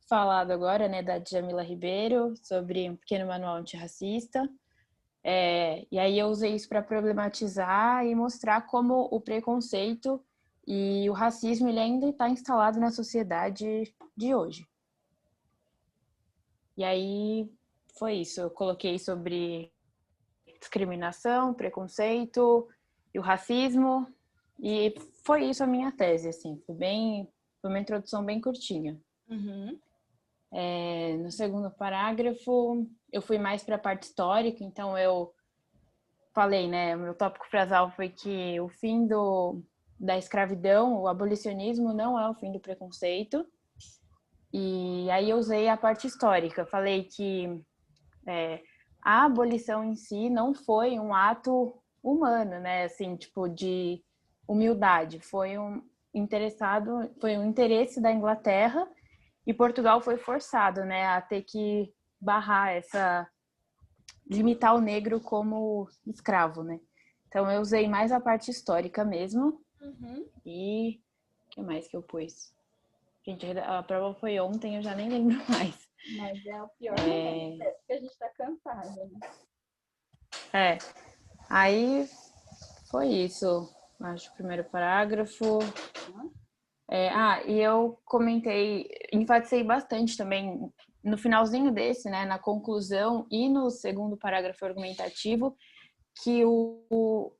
falado agora, né, da Djamila Ribeiro, sobre um pequeno manual antirracista. E aí eu usei isso para problematizar e mostrar como o preconceito e o racismo ele ainda está instalado na sociedade de hoje. E aí foi isso, eu coloquei sobre discriminação, preconceito e o racismo, e foi isso a minha tese, assim, foi uma introdução bem curtinha. Uhum. No segundo parágrafo, eu fui mais para a parte histórica, então eu falei, né, o meu tópico frasal foi que o fim da escravidão, o abolicionismo não é o fim do preconceito, e aí eu usei a parte histórica, falei que a abolição em si não foi um ato humano, né, assim, tipo, de humildade, foi um interesse da Inglaterra, e Portugal foi forçado, né, a ter que barrar limitar o negro como escravo, né? Então eu usei mais a parte histórica mesmo. Uhum. E o que mais que eu pus? Gente, a prova foi ontem, eu já nem lembro mais. Mas é o pior momento, porque a gente tá cansada, né? Aí foi isso. Acho o primeiro parágrafo. E eu enfatizei bastante também no finalzinho desse, né, na conclusão e no segundo parágrafo argumentativo, que o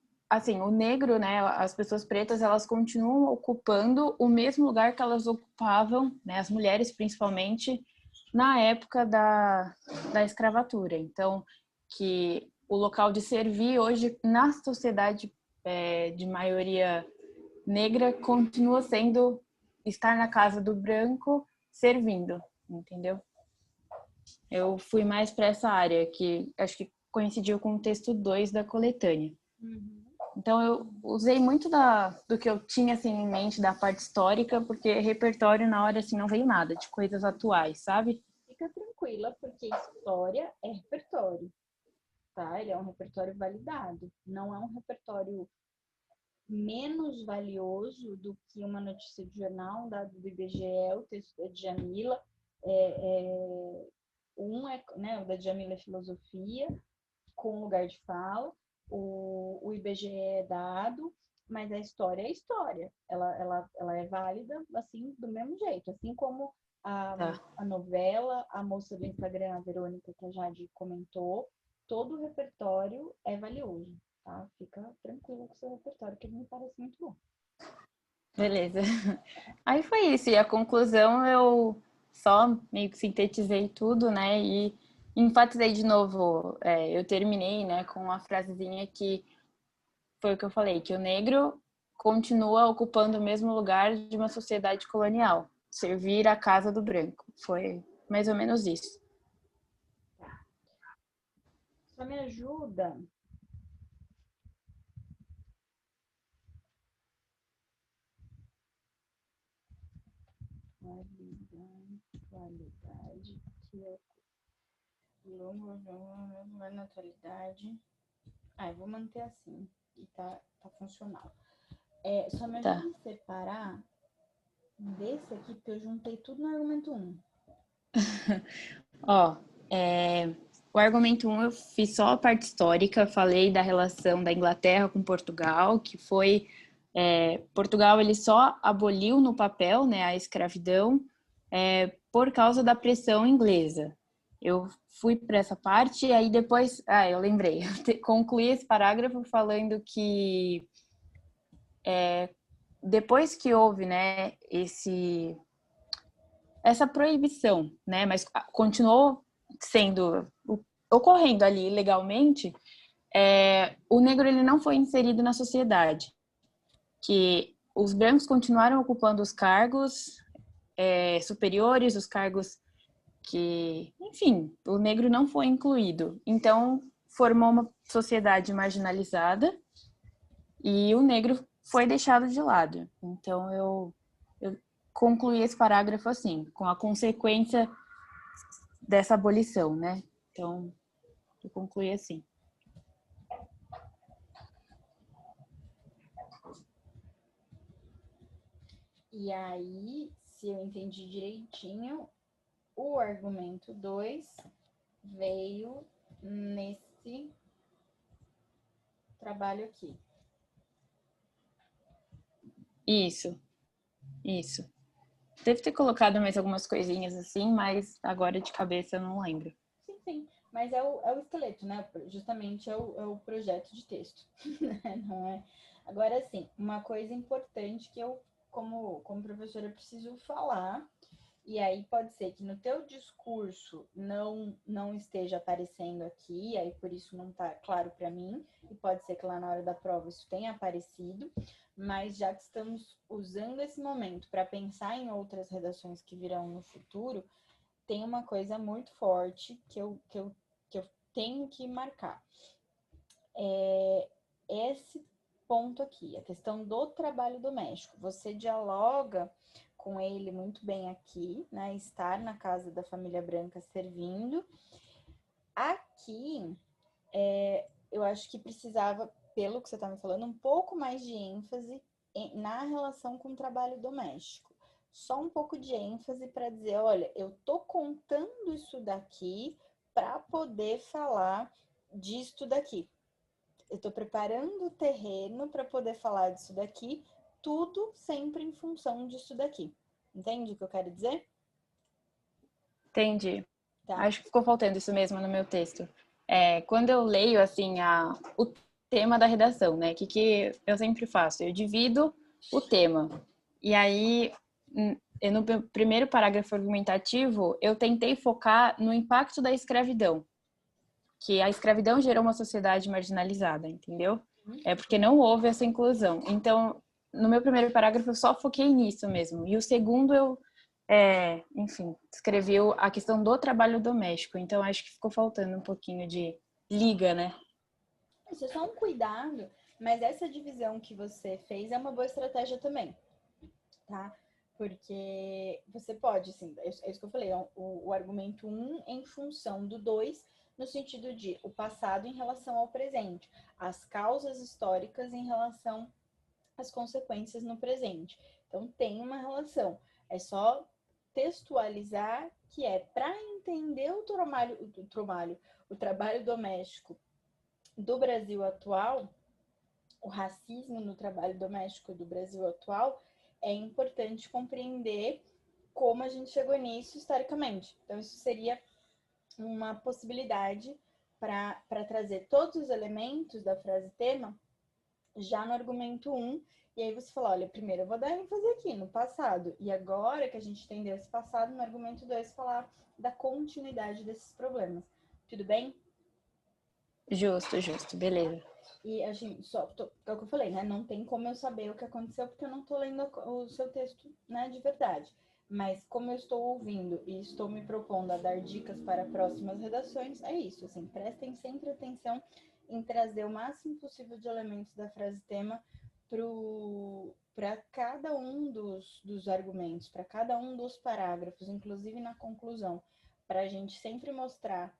negro, né, as pessoas pretas, elas continuam ocupando o mesmo lugar que elas ocupavam, né, as mulheres principalmente, na época da escravatura. Então, que o local de servir hoje na sociedade de maioria negra continua sendo estar na casa do branco servindo, entendeu? Eu fui mais para essa área, que acho que coincidiu com o texto 2 da coletânea. Uhum. Então, eu usei muito do que eu tinha assim, em mente, da parte histórica, porque repertório, na hora, assim, não veio nada, de coisas atuais, sabe? Fica tranquila, porque história é repertório, tá? Ele é um repertório validado. Não é um repertório menos valioso do que uma notícia de jornal, um dado do IBGE, o texto da Djamila. O da Djamila é filosofia, com lugar de fala, o IBGE é dado, mas a história é história. Ela é válida, assim, do mesmo jeito. Assim como a novela, a moça do Instagram, a Verônica, que a Jade comentou, todo o repertório é valioso, tá? Fica tranquilo com o seu repertório, que ele me parece muito bom. Beleza. Aí foi isso. E a conclusão eu só meio que sintetizei tudo, né? E enfatizei de novo. Eu terminei, né, com uma frasezinha que foi o que eu falei, que o negro continua ocupando o mesmo lugar de uma sociedade colonial, servir a casa do branco. Foi mais ou menos isso. Só me ajuda. Qualidade que eu... neutralidade. Eu vou manter assim. E tá funcional. Só me Tá. ajuda a separar desse aqui, porque eu juntei tudo no argumento 1. Ó, o argumento 1 eu fiz só a parte histórica, falei da relação da Inglaterra com Portugal, que foi... Portugal ele só aboliu no papel, né, a escravidão por causa da pressão inglesa. Eu fui para essa parte e aí depois... eu lembrei. Concluí esse parágrafo falando que depois que houve, né, essa proibição, né, mas continuou ocorrendo ali legalmente, o negro ele não foi inserido na sociedade, que os brancos continuaram ocupando os cargos superiores, os cargos que, enfim, o negro não foi incluído. Então, formou uma sociedade marginalizada e o negro foi deixado de lado. Então, eu concluí esse parágrafo assim, com a consequência dessa abolição, né? Então, eu concluí assim. E aí, se eu entendi direitinho, o argumento 2 veio nesse trabalho aqui. Isso. Deve ter colocado mais algumas coisinhas assim, mas agora de cabeça eu não lembro. Sim. Mas é o esqueleto, né? Justamente é o projeto de texto. Não é? Agora, sim, uma coisa importante que eu, como professora, preciso falar, e aí pode ser que no teu discurso não esteja aparecendo aqui, aí por isso não está claro para mim, e pode ser que lá na hora da prova isso tenha aparecido, mas já que estamos usando esse momento para pensar em outras redações que virão no futuro, tem uma coisa muito forte que eu tenho que marcar. Esse ponto aqui, a questão do trabalho doméstico. Você dialoga com ele muito bem aqui, né? Estar na casa da família branca servindo. Aqui, eu acho que precisava, pelo que você está me falando, um pouco mais de ênfase na relação com o trabalho doméstico. Só um pouco de ênfase para dizer, olha, eu tô contando isso daqui para poder falar disso daqui. Eu estou preparando o terreno para poder falar disso daqui, tudo sempre em função disso daqui. Entende o que eu quero dizer? Entendi. Tá. Acho que ficou faltando isso mesmo no meu texto. Quando eu leio assim o tema da redação, né? Que eu sempre faço? Eu divido o tema. E aí, no primeiro parágrafo argumentativo, eu tentei focar no impacto da escravidão. Que a escravidão gerou uma sociedade marginalizada, entendeu? Porque não houve essa inclusão. Então, no meu primeiro parágrafo, eu só foquei nisso mesmo. E o segundo, enfim, escrevi a questão do trabalho doméstico. Então, acho que ficou faltando um pouquinho de liga, né? Isso é só um cuidado, mas essa divisão que você fez é uma boa estratégia também, tá? Porque você pode, assim, é isso que eu falei, o argumento 1 em função do 2, no sentido de o passado em relação ao presente, as causas históricas em relação às consequências no presente. Então, tem uma relação. É só textualizar que para entender o trabalho doméstico do Brasil atual, o racismo no trabalho doméstico do Brasil atual, é importante compreender como a gente chegou nisso historicamente. Então, isso seria uma possibilidade para trazer todos os elementos da frase tema já no argumento 1. E aí você fala, olha, primeiro eu vou dar ênfase aqui no passado. E agora que a gente entendeu esse passado, no argumento 2, falar da continuidade desses problemas. Tudo bem? Justo, beleza. E a gente, é o que eu falei, né? Não tem como eu saber o que aconteceu, porque eu não tô lendo o seu texto, né, de verdade. Mas como eu estou ouvindo e estou me propondo a dar dicas para próximas redações, é isso, assim, prestem sempre atenção em trazer o máximo possível de elementos da frase tema para cada um dos argumentos, para cada um dos parágrafos, inclusive na conclusão, para a gente sempre mostrar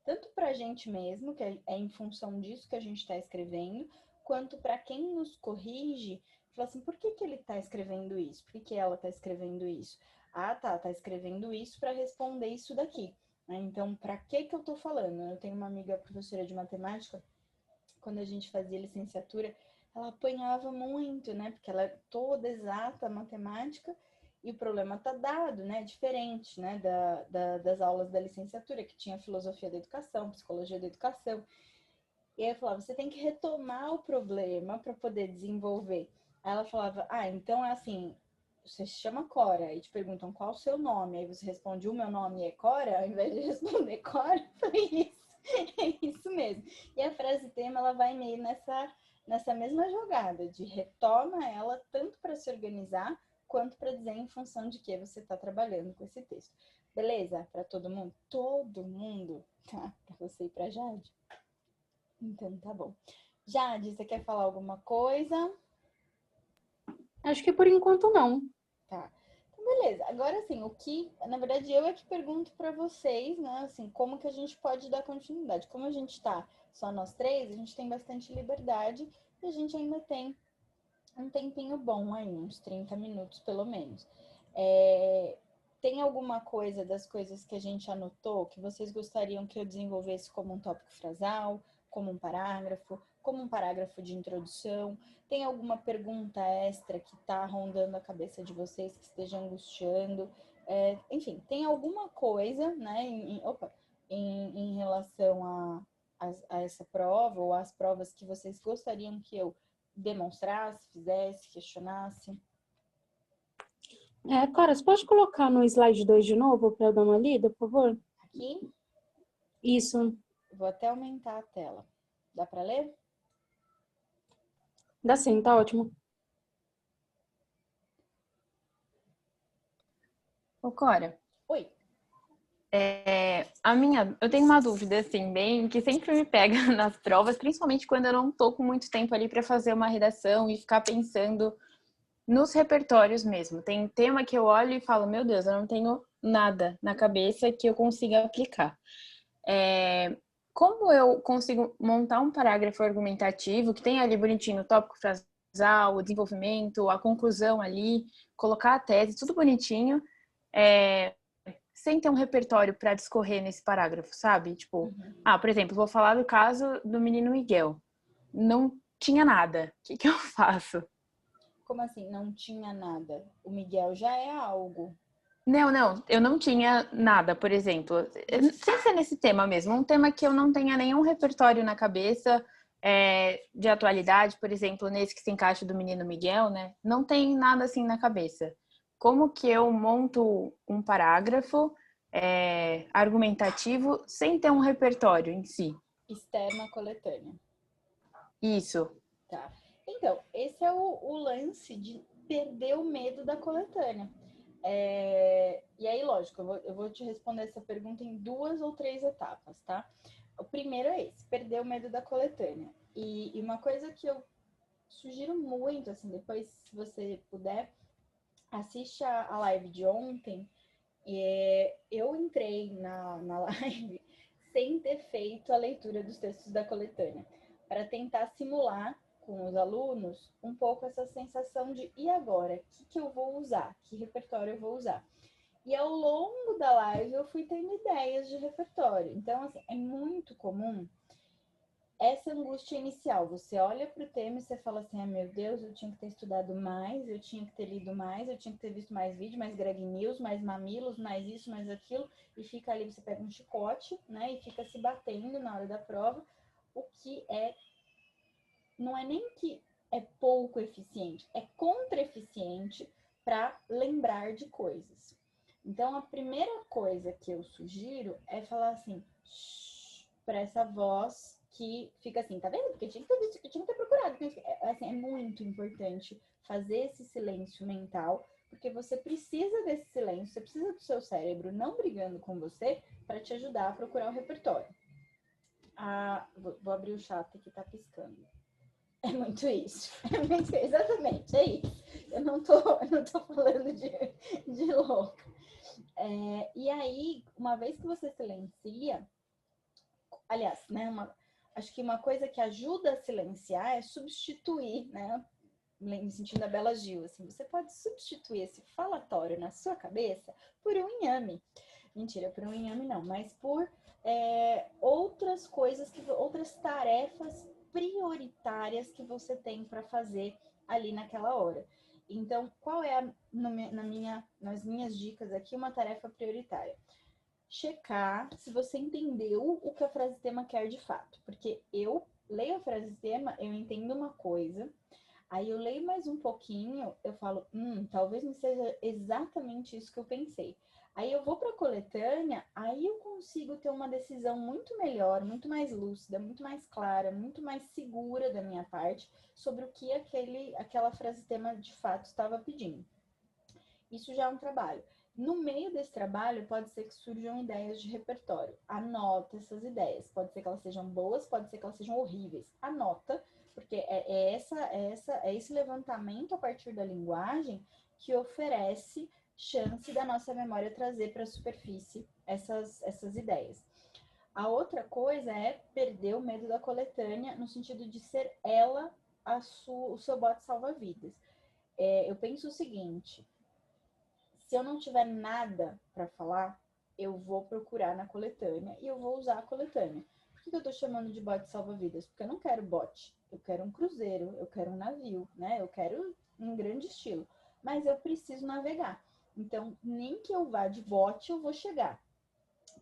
tanto para a gente mesmo, que é em função disso que a gente está escrevendo, quanto para quem nos corrige, fala assim, por que ele está escrevendo isso? Por que ela está escrevendo isso? Ah, tá escrevendo isso para responder isso daqui. Então, para que eu estou falando? Eu tenho uma amiga professora de matemática, quando a gente fazia licenciatura, ela apanhava muito, né? Porque ela é toda exata matemática e o problema tá dado, né? Diferente, né? Das aulas da licenciatura, que tinha filosofia da educação, psicologia da educação. E aí eu falava, você tem que retomar o problema para poder desenvolver. Aí ela falava, então é assim, você se chama Cora, e te perguntam qual o seu nome, aí você responde, o meu nome é Cora, ao invés de responder Cora, foi isso. É isso mesmo. E a frase tema, ela vai meio nessa mesma jogada, de retoma ela tanto para se organizar, quanto para dizer em função de que você está trabalhando com esse texto. Beleza? Para todo mundo? Todo mundo, tá? Para você e para Jade? Então, tá bom. Jade, você quer falar alguma coisa? Acho que por enquanto não. Tá. Então, beleza. Agora, assim, na verdade, eu é que pergunto para vocês, né, assim, como que a gente pode dar continuidade. Como a gente tá só nós três, a gente tem bastante liberdade e a gente ainda tem um tempinho bom aí, uns 30 minutos pelo menos. Tem alguma coisa das coisas que a gente anotou que vocês gostariam que eu desenvolvesse como um tópico frasal, como um parágrafo de introdução? Tem alguma pergunta extra que está rondando a cabeça de vocês, que esteja angustiando? Enfim, tem alguma coisa, né, em relação a essa prova ou às provas que vocês gostariam que eu demonstrasse, fizesse, questionasse? Cora, você pode colocar no slide 2 de novo para eu dar uma lida, por favor? Aqui, Isso. vou até aumentar a tela. Dá para ler? Dá sim, tá ótimo. Ô, Cora. Oi. Eu tenho uma dúvida, assim, bem, que sempre me pega nas provas, principalmente quando eu não tô com muito tempo ali para fazer uma redação e ficar pensando nos repertórios mesmo. Tem tema que eu olho e falo, meu Deus, eu não tenho nada na cabeça que eu consiga aplicar. Como eu consigo montar um parágrafo argumentativo que tem ali bonitinho o tópico frasal, o desenvolvimento, a conclusão ali, colocar a tese, tudo bonitinho, sem ter um repertório para discorrer nesse parágrafo, sabe? Tipo, por exemplo, vou falar do caso do menino Miguel. Não tinha nada. O que eu faço? Como assim? Não tinha nada. O Miguel já é algo. Não, eu não tinha nada, por exemplo. Sem ser nesse tema mesmo, um tema que eu não tenha nenhum repertório na cabeça de atualidade, por exemplo, nesse que se encaixa do menino Miguel, né? Não tem nada assim na cabeça. Como que eu monto um parágrafo argumentativo sem ter um repertório em si? Externo à coletânea. Isso. Tá. Então, esse é o lance de perder o medo da coletânea. E aí, lógico, eu vou te responder essa pergunta em 2 ou 3 etapas, tá? O primeiro é esse, perder o medo da coletânea. E uma coisa que eu sugiro muito, assim, depois, se você puder, assiste a live de ontem. Eu entrei na live sem ter feito a leitura dos textos da coletânea, para tentar simular com os alunos um pouco essa sensação de e agora? O que eu vou usar? Que repertório eu vou usar? E ao longo da live eu fui tendo ideias de repertório. Então, assim, é muito comum essa angústia inicial. Você olha para o tema e você fala assim, meu Deus, eu tinha que ter estudado mais, eu tinha que ter lido mais, eu tinha que ter visto mais vídeo, mais Greg News, mais Mamilos, mais isso, mais aquilo, e fica ali, você pega um chicote, né, e fica se batendo na hora da prova, o que não é nem que é pouco eficiente, é contra-eficiente para lembrar de coisas. Então, a primeira coisa que eu sugiro é falar assim, para essa voz que fica assim, tá vendo? Porque eu tinha que ter visto, eu tinha que ter procurado. Assim, é muito importante fazer esse silêncio mental, porque você precisa desse silêncio, você precisa do seu cérebro não brigando com você para te ajudar a procurar o repertório. Vou abrir o chat que tá piscando. É muito isso. Exatamente, é isso. Eu não tô falando de louco. E aí, uma vez que você silencia, aliás, né, acho que uma coisa que ajuda a silenciar é substituir, né, me sentindo a Bela Gil, assim, você pode substituir esse falatório na sua cabeça por um inhame. Mentira, por um inhame não, mas por outras coisas, outras tarefas prioritárias que você tem para fazer ali naquela hora. Então, qual é, nas minhas dicas aqui, uma tarefa prioritária? Checar se você entendeu o que a frase tema quer de fato. Porque eu leio a frase tema, eu entendo uma coisa, aí eu leio mais um pouquinho, eu falo, talvez não seja exatamente isso que eu pensei. Aí eu vou para a coletânea, aí eu consigo ter uma decisão muito melhor, muito mais lúcida, muito mais clara, muito mais segura da minha parte sobre o que aquela frase tema de fato estava pedindo. Isso já é um trabalho. No meio desse trabalho, pode ser que surjam ideias de repertório. Anota essas ideias. Pode ser que elas sejam boas, pode ser que elas sejam horríveis. Anota, porque é esse levantamento a partir da linguagem que oferece chance da nossa memória trazer para a superfície essas ideias. A outra coisa é perder o medo da coletânea, no sentido de ser ela o seu bote salva-vidas. Eu penso o seguinte: se eu não tiver nada para falar, eu vou procurar na coletânea e eu vou usar a coletânea. Por que eu estou chamando de bote salva-vidas? Porque eu não quero bote, eu quero um cruzeiro, eu quero um navio, né? Eu quero um grande estilo, mas eu preciso navegar. Então, nem que eu vá de bote, eu vou chegar.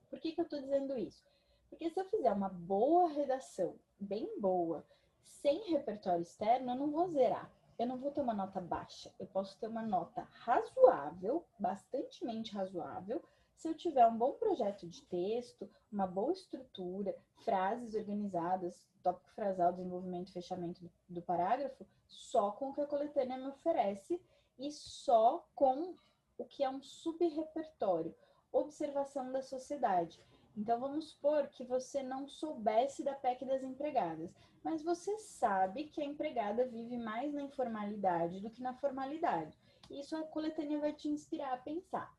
Por que eu estou dizendo isso? Porque se eu fizer uma boa redação, bem boa, sem repertório externo, eu não vou zerar. Eu não vou ter uma nota baixa. Eu posso ter uma nota razoável, bastantemente razoável, se eu tiver um bom projeto de texto, uma boa estrutura, frases organizadas, tópico frasal, desenvolvimento e fechamento do parágrafo, só com o que a coletânea me oferece e só com o que é um sub-repertório. Observação da sociedade. Então, vamos supor que você não soubesse da PEC das empregadas, mas você sabe que a empregada vive mais na informalidade do que na formalidade. Isso a coletânea vai te inspirar a pensar.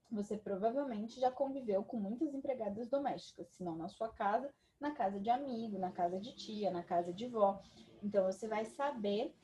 Você provavelmente já conviveu com muitas empregadas domésticas, se não na sua casa, na casa de amigo, na casa de tia, na casa de vó. Então, você vai saber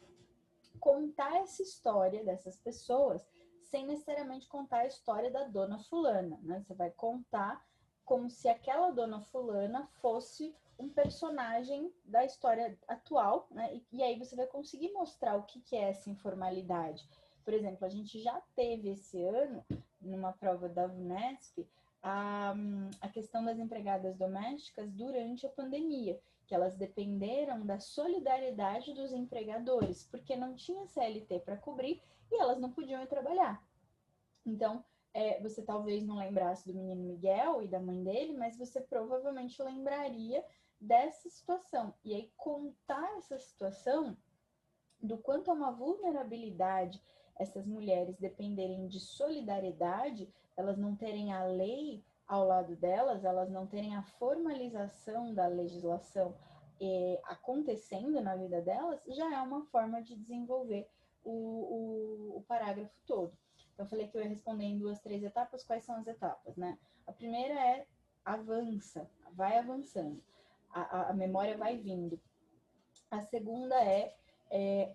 contar essa história dessas pessoas sem necessariamente contar a história da dona fulana, né? Você vai contar como se aquela dona fulana fosse um personagem da história atual, né? E aí você vai conseguir mostrar o que é essa informalidade. Por exemplo, a gente já teve esse ano, numa prova da Unesp, a questão das empregadas domésticas durante a pandemia, que elas dependeram da solidariedade dos empregadores, porque não tinha CLT para cobrir e elas não podiam ir trabalhar. Então, você talvez não lembrasse do menino Miguel e da mãe dele, mas você provavelmente lembraria dessa situação. E aí, contar essa situação, do quanto é uma vulnerabilidade essas mulheres dependerem de solidariedade, elas não terem a lei ao lado delas, elas não terem a formalização da legislação acontecendo na vida delas, já é uma forma de desenvolver o parágrafo todo. Então, eu falei que eu ia responder em 2, 3 etapas. Quais são as etapas, né? A primeira é avança, vai avançando. A memória vai vindo. A segunda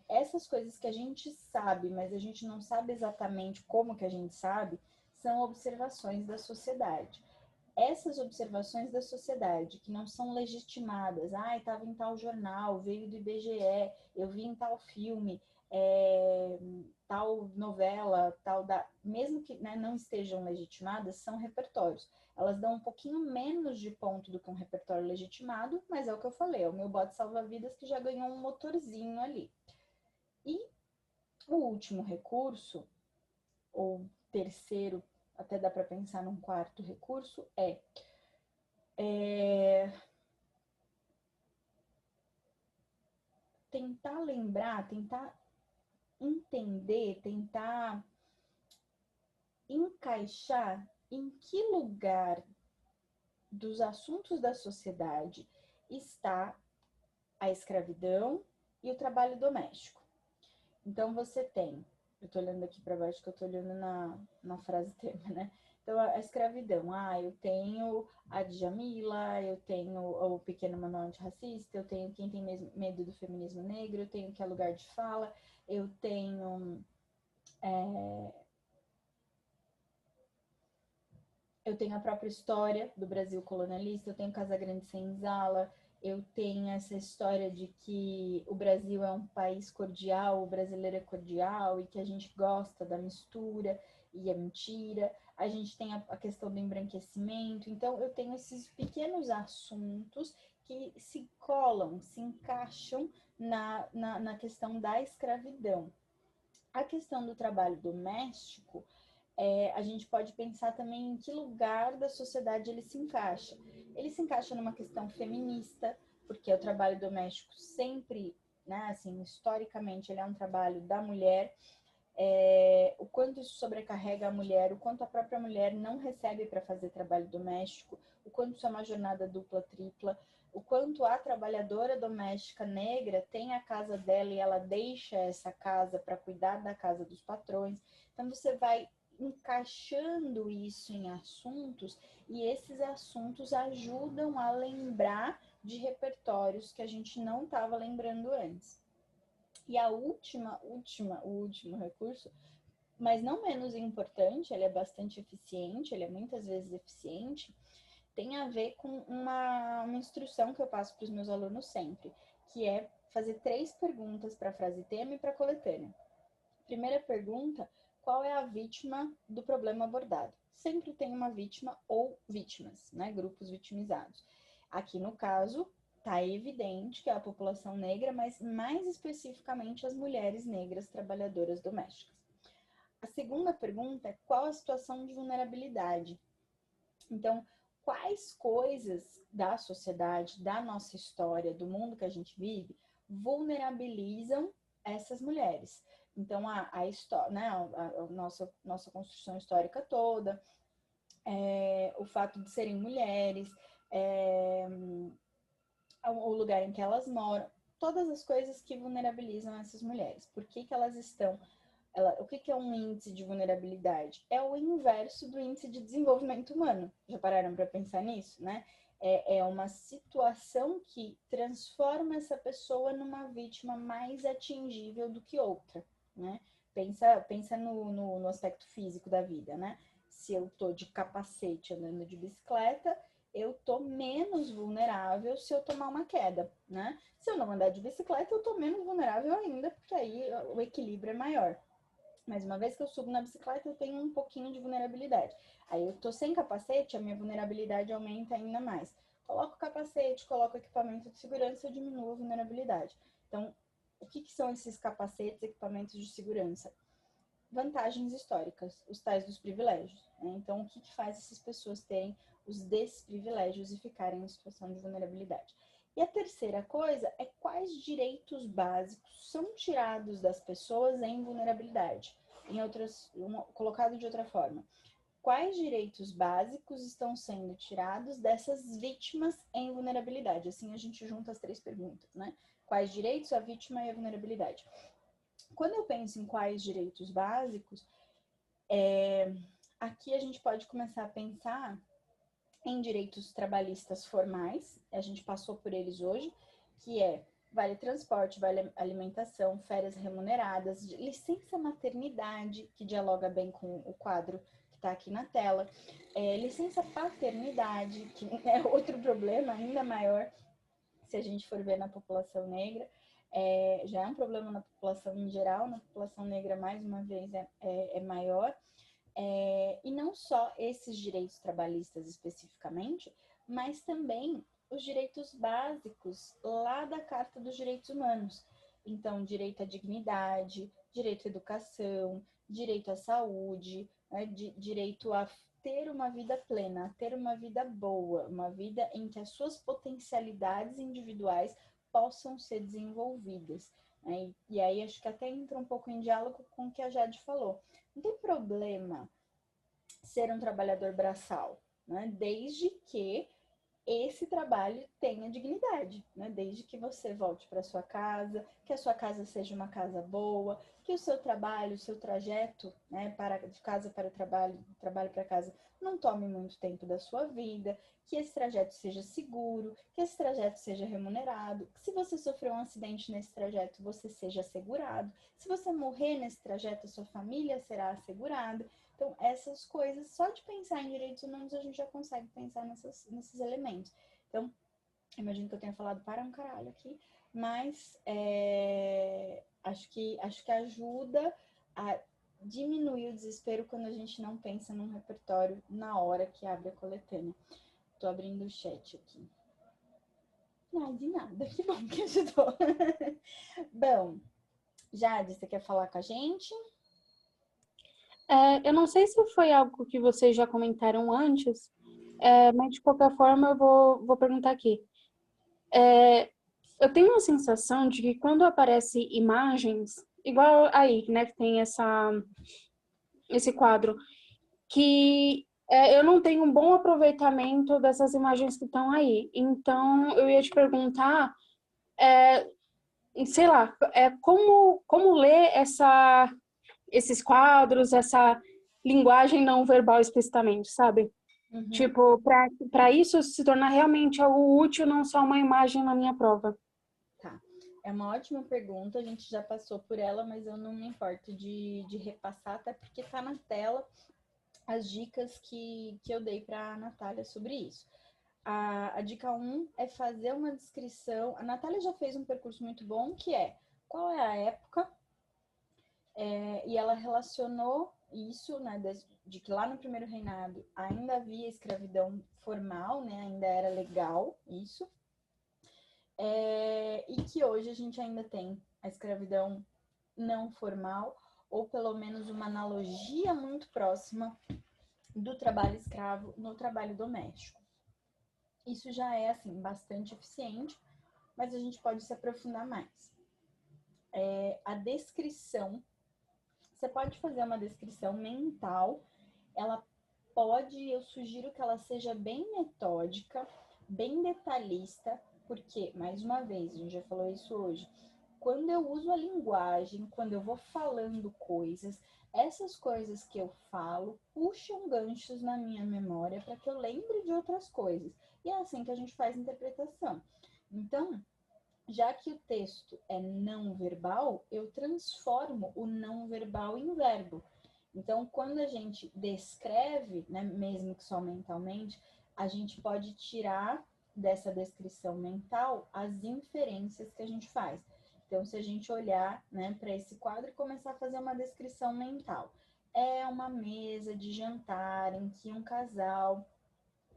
essas coisas que a gente sabe, mas a gente não sabe exatamente como que a gente sabe, são observações da sociedade. Essas observações da sociedade que não são legitimadas, estava em tal jornal, veio do IBGE, eu vi em tal filme, tal novela, mesmo que, né, não estejam legitimadas, são repertórios. Elas dão um pouquinho menos de ponto do que um repertório legitimado, mas é o que eu falei, é o meu bote salva-vidas que já ganhou um motorzinho ali. E o último recurso, ou terceiro, até dá para pensar num quarto recurso, tentar lembrar, tentar entender, tentar encaixar em que lugar dos assuntos da sociedade está a escravidão e o trabalho doméstico. Então, você tem, eu estou olhando aqui para baixo, que eu estou olhando na frase tema, né? Então, Então, a escravidão, eu tenho a Djamila, eu tenho o Pequeno Manual Antirracista, eu tenho Quem Tem Medo do Feminismo Negro, eu tenho Que é Lugar de Fala, eu tenho... Eu tenho a própria história do Brasil colonialista, eu tenho Casagrande Senzala, eu tenho essa história de que o Brasil é um país cordial, o brasileiro é cordial e que a gente gosta da mistura e é mentira. A gente tem a questão do embranquecimento. Então, eu tenho esses pequenos assuntos que se colam, se encaixam na questão da escravidão. A questão do trabalho doméstico, a gente pode pensar também em que lugar da sociedade ele se encaixa. Ele se encaixa numa questão feminista, porque o trabalho doméstico sempre, né, assim, historicamente, ele é um trabalho da mulher. O quanto isso sobrecarrega a mulher, o quanto a própria mulher não recebe para fazer trabalho doméstico, o quanto isso é uma jornada dupla, tripla, o quanto a trabalhadora doméstica negra tem a casa dela e ela deixa essa casa para cuidar da casa dos patrões. Então, você vai encaixando isso em assuntos e esses assuntos ajudam a lembrar de repertórios que a gente não estava lembrando antes. E o último recurso, mas não menos importante, ele é bastante eficiente, ele é muitas vezes eficiente, tem a ver com uma instrução que eu passo para os meus alunos sempre, que é fazer 3 perguntas para a frase tema e para a coletânea. Primeira pergunta: qual é a vítima do problema abordado? Sempre tem uma vítima ou vítimas, né? Grupos vitimizados. Aqui no caso, está evidente que é a população negra, mas mais especificamente as mulheres negras trabalhadoras domésticas. A segunda pergunta é: qual a situação de vulnerabilidade? Então, quais coisas da sociedade, da nossa história, do mundo que a gente vive, vulnerabilizam essas mulheres? Então, a história, né, a nossa construção histórica toda, o fato de serem mulheres, o lugar em que elas moram, todas as coisas que vulnerabilizam essas mulheres. Por que elas estão... o que é um índice de vulnerabilidade? É o inverso do índice de desenvolvimento humano. Já pararam para pensar nisso, né? É uma situação que transforma essa pessoa numa vítima mais atingível do que outra, né? Pensa no aspecto físico da vida, né? Se eu tô de capacete andando de bicicleta, eu tô menos vulnerável se eu tomar uma queda, né? Se eu não andar de bicicleta, eu tô menos vulnerável ainda, porque aí o equilíbrio é maior. Mas uma vez que eu subo na bicicleta, eu tenho um pouquinho de vulnerabilidade. Aí eu tô sem capacete, a minha vulnerabilidade aumenta ainda mais. Coloco o capacete, coloco o equipamento de segurança, eu diminuo a vulnerabilidade. Então, o que são esses capacetes, equipamentos de segurança? Vantagens históricas, os tais dos privilégios, né? Então, o que faz essas pessoas terem os desprivilégios e ficarem em situação de vulnerabilidade? E a terceira coisa é quais direitos básicos são tirados das pessoas em vulnerabilidade. Colocado de outra forma, quais direitos básicos estão sendo tirados dessas vítimas em vulnerabilidade? Assim a gente junta as 3 perguntas, né? Quais direitos, a vítima e a vulnerabilidade? Quando eu penso em quais direitos básicos, aqui a gente pode começar a pensar em direitos trabalhistas formais, a gente passou por eles hoje, que é vale transporte, vale alimentação, férias remuneradas, licença maternidade, que dialoga bem com o quadro que está aqui na tela, licença paternidade, que é outro problema ainda maior, se a gente for ver na população negra, já é um problema na população em geral, na população negra, mais uma vez, é maior. E não só esses direitos trabalhistas especificamente, mas também os direitos básicos lá da Carta dos Direitos Humanos. Então, direito à dignidade, direito à educação, direito à saúde, né, direito a ter uma vida plena, a ter uma vida boa, uma vida em que as suas potencialidades individuais possam ser desenvolvidas. Né? E aí acho que até entra um pouco em diálogo com o que a Jade falou. Não tem problema ser um trabalhador braçal, né? Desde que esse trabalho tenha dignidade, né? Desde que você volte para sua casa, que a sua casa seja uma casa boa, que o seu trabalho, o seu trajeto, né, de casa para o trabalho, trabalho para casa, não tome muito tempo da sua vida, que esse trajeto seja seguro, que esse trajeto seja remunerado, que se você sofrer um acidente nesse trajeto, você seja assegurado. Se você morrer nesse trajeto, a sua família será assegurada. Então, essas coisas, só de pensar em direitos humanos, a gente já consegue pensar nesses elementos. Então, imagino que eu tenha falado para um caralho aqui, mas acho que ajuda a diminuir o desespero quando a gente não pensa num repertório na hora que abre a coletânea. Tô abrindo o chat aqui. Ai, de nada, que bom que ajudou. Bom, Jade, você quer falar com a gente? Eu não sei se foi algo que vocês já comentaram antes, mas de qualquer forma eu vou perguntar aqui. Eu tenho a sensação de que quando aparecem imagens, igual aí, né, que tem esse quadro, que eu não tenho um bom aproveitamento dessas imagens que estão aí. Então, eu ia te perguntar, sei lá, como ler esses quadros, essa linguagem não verbal explicitamente, sabe? Uhum. Tipo, para isso se tornar realmente algo útil, não só uma imagem na minha prova. Tá. É uma ótima pergunta, a gente já passou por ela, mas eu não me importo de repassar, até porque tá na tela as dicas que eu dei para a Natália sobre isso. A dica 1 é fazer uma descrição. A Natália já fez um percurso muito bom, que é qual é a época, e ela relacionou isso, né, de que lá no primeiro reinado ainda havia escravidão formal, né, ainda era legal isso, e que hoje a gente ainda tem a escravidão não formal, ou pelo menos uma analogia muito próxima do trabalho escravo no trabalho doméstico. Isso já é, assim, bastante eficiente, mas a gente pode se aprofundar mais. A descrição, você pode fazer uma descrição mental, ela pode, eu sugiro que ela seja bem metódica, bem detalhista, porque, mais uma vez, a gente já falou isso hoje, quando eu uso a linguagem, quando eu vou falando coisas, essas coisas que eu falo puxam ganchos na minha memória para que eu lembre de outras coisas. E é assim que a gente faz interpretação. Então, já que o texto é não verbal, eu transformo o não verbal em verbo. Então, quando a gente descreve, né, mesmo que só mentalmente, a gente pode tirar dessa descrição mental as inferências que a gente faz. Então, se a gente olhar, né, para esse quadro e começar a fazer uma descrição mental, é uma mesa de jantar em que um casal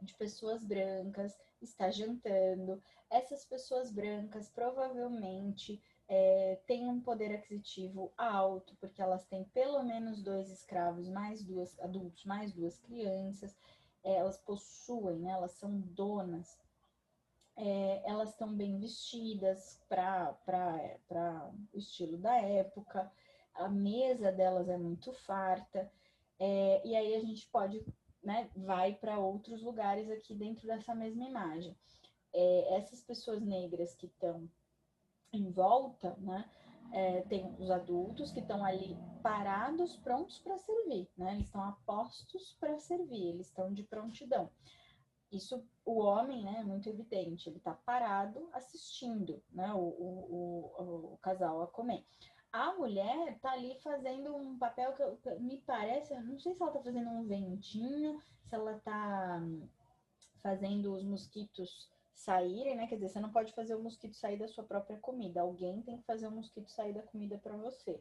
de pessoas brancas está jantando. Essas pessoas brancas provavelmente têm um poder aquisitivo alto, porque elas têm pelo menos 2 escravos, mais 2 adultos, mais 2 crianças. Elas possuem, né, elas são donas. Elas estão bem vestidas para o estilo da época. A mesa delas é muito farta. E aí a gente pode, né, vai para outros lugares aqui dentro dessa mesma imagem. Essas pessoas negras que estão em volta, né, tem os adultos que estão ali parados, prontos para servir, né? Eles estão a postos para servir, eles estão de prontidão. Isso, o homem, né, é muito evidente, ele está parado assistindo, né, o casal a comer. A mulher tá ali fazendo um papel que me parece, não sei se ela tá fazendo um ventinho, se ela tá fazendo os mosquitos saírem, né? Quer dizer, você não pode fazer o mosquito sair da sua própria comida, alguém tem que fazer o mosquito sair da comida para você.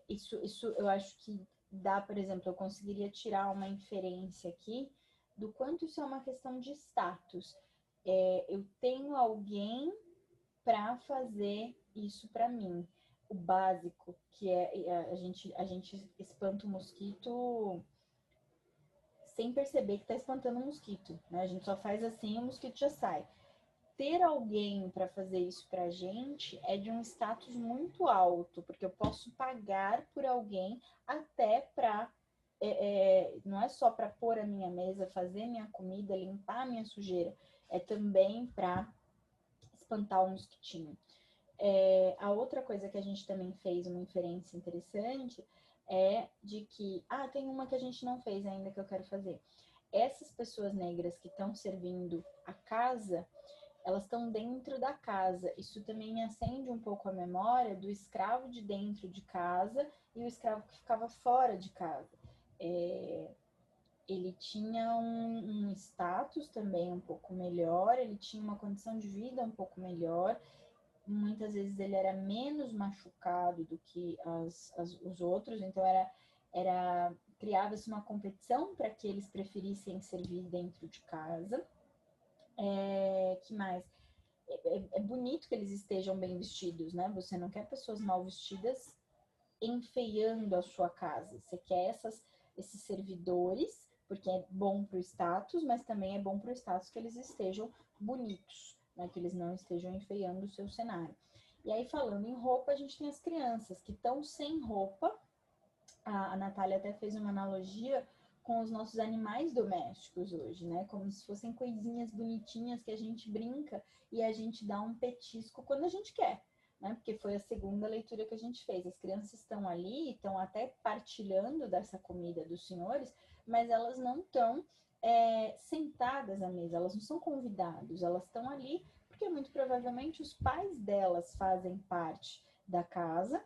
Isso eu acho que dá, por exemplo, eu conseguiria tirar uma inferência aqui do quanto isso é uma questão de status. Eu tenho alguém para fazer isso para mim. O básico, que a gente espanta o mosquito sem perceber que está espantando o mosquito, né? A gente só faz assim e o mosquito já sai. Ter alguém para fazer isso para a gente é de um status muito alto, porque eu posso pagar por alguém até para não é só para pôr a minha mesa, fazer minha comida, limpar a minha sujeira, é também para espantar o mosquitinho. A outra coisa que a gente também fez, uma inferência interessante, é de que, tem uma que a gente não fez ainda que eu quero fazer. Essas pessoas negras que estão servindo a casa, elas estão dentro da casa. Isso também acende um pouco a memória do escravo de dentro de casa e o escravo que ficava fora de casa. Ele tinha um status também um pouco melhor, ele tinha uma condição de vida um pouco melhor. Muitas vezes ele era menos machucado do que os outros, então criava-se uma competição para que eles preferissem servir dentro de casa. Que mais? É bonito que eles estejam bem vestidos, né? Você não quer pessoas mal vestidas enfeiando a sua casa. Você quer esses servidores, porque é bom para o status, mas também é bom para o status que eles estejam bonitos, né? Que eles não estejam enfeiando o seu cenário. E aí, falando em roupa, a gente tem as crianças que estão sem roupa. A Natália até fez uma analogia com os nossos animais domésticos hoje, né? Como se fossem coisinhas bonitinhas que a gente brinca e a gente dá um petisco quando a gente quer, né? Porque foi a segunda leitura que a gente fez. As crianças estão ali, estão até partilhando dessa comida dos senhores, mas elas não estão sentadas à mesa, elas não são convidados, elas estão ali porque muito provavelmente os pais delas fazem parte da casa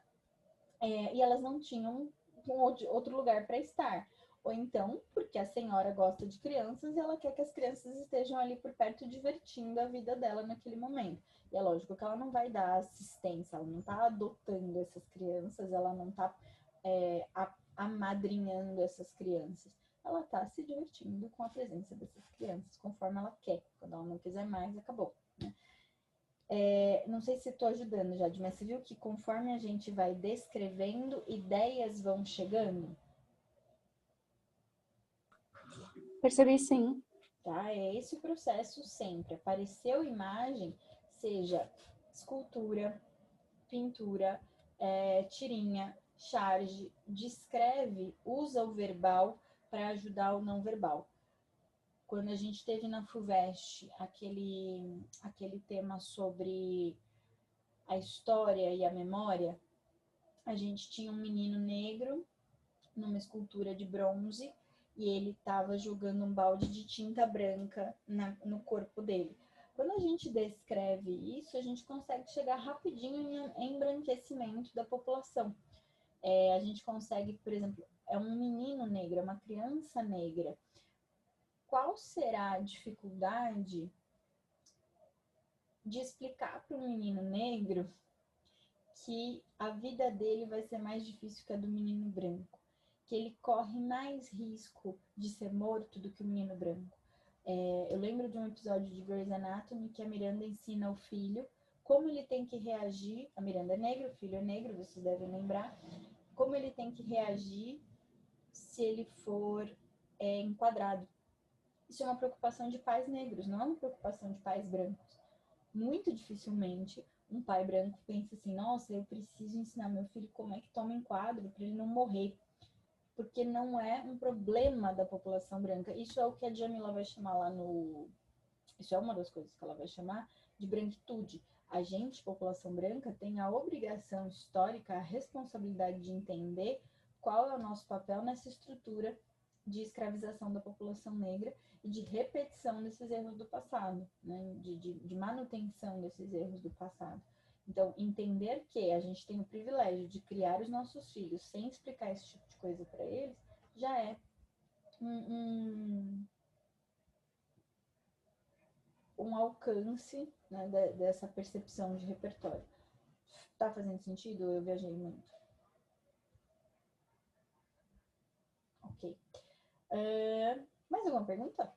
e elas não tinham outro lugar para estar. Ou então, porque a senhora gosta de crianças e ela quer que as crianças estejam ali por perto divertindo a vida dela naquele momento. E é lógico que ela não vai dar assistência, ela não está adotando essas crianças, ela não está amadrinhando essas crianças. Ela está se divertindo com a presença dessas crianças, conforme ela quer. Quando ela não quiser mais, acabou, né? Não sei se estou ajudando, Jade, mas você viu que conforme a gente vai descrevendo, ideias vão chegando? Percebi, sim. Tá? É esse o processo sempre. Apareceu imagem, seja escultura, pintura, tirinha, charge, descreve, usa o verbal para ajudar o não verbal. Quando a gente teve na FUVEST aquele tema sobre a história e a memória, a gente tinha um menino negro numa escultura de bronze e ele estava jogando um balde de tinta branca no corpo dele. Quando a gente descreve isso, a gente consegue chegar rapidinho em embranquecimento da população. A gente consegue, por exemplo, é um menino negro, é uma criança negra. Qual será a dificuldade de explicar para um menino negro que a vida dele vai ser mais difícil que a do menino branco? Que ele corre mais risco de ser morto do que o menino branco. Eu lembro de um episódio de Grey's Anatomy que a Miranda ensina ao filho como ele tem que reagir. A Miranda é negra, o filho é negro, vocês devem lembrar. Como ele tem que reagir se ele for enquadrado. Isso é uma preocupação de pais negros, não é uma preocupação de pais brancos. Muito dificilmente um pai branco pensa assim, nossa, eu preciso ensinar meu filho como é que toma enquadro para ele não morrer. Porque não é um problema da população branca. Isso é o que a Djamila vai chamar lá no... Isso é uma das coisas que ela vai chamar de branquitude. A gente, população branca, tem a obrigação histórica, a responsabilidade de entender qual é o nosso papel nessa estrutura de escravização da população negra e de repetição desses erros do passado, né? de manutenção desses erros do passado. Então, entender que a gente tem o privilégio de criar os nossos filhos sem explicar esse tipo de coisa para eles, já é um alcance, né, dessa percepção de repertório. Tá fazendo sentido? Eu viajei muito. Ok. Mais alguma pergunta?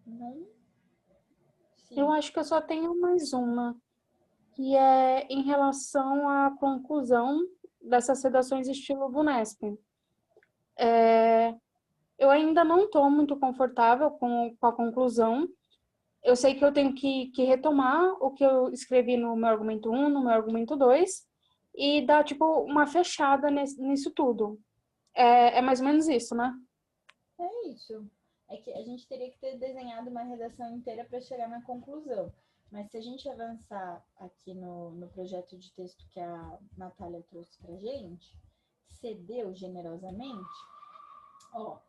Não? Sim. Eu acho que eu só tenho mais uma, que é em relação à conclusão dessas redações estilo VUNESP. Eu ainda não estou muito confortável com a conclusão. Eu sei que eu tenho que retomar o que eu escrevi no meu argumento 1, no meu argumento 2, e dar, tipo, uma fechada nisso tudo. É mais ou menos isso, né? É isso. é que a gente teria que ter desenhado uma redação inteira para chegar na conclusão. Mas se a gente avançar aqui no projeto de texto que a Natália trouxe para gente, cedeu generosamente, ó,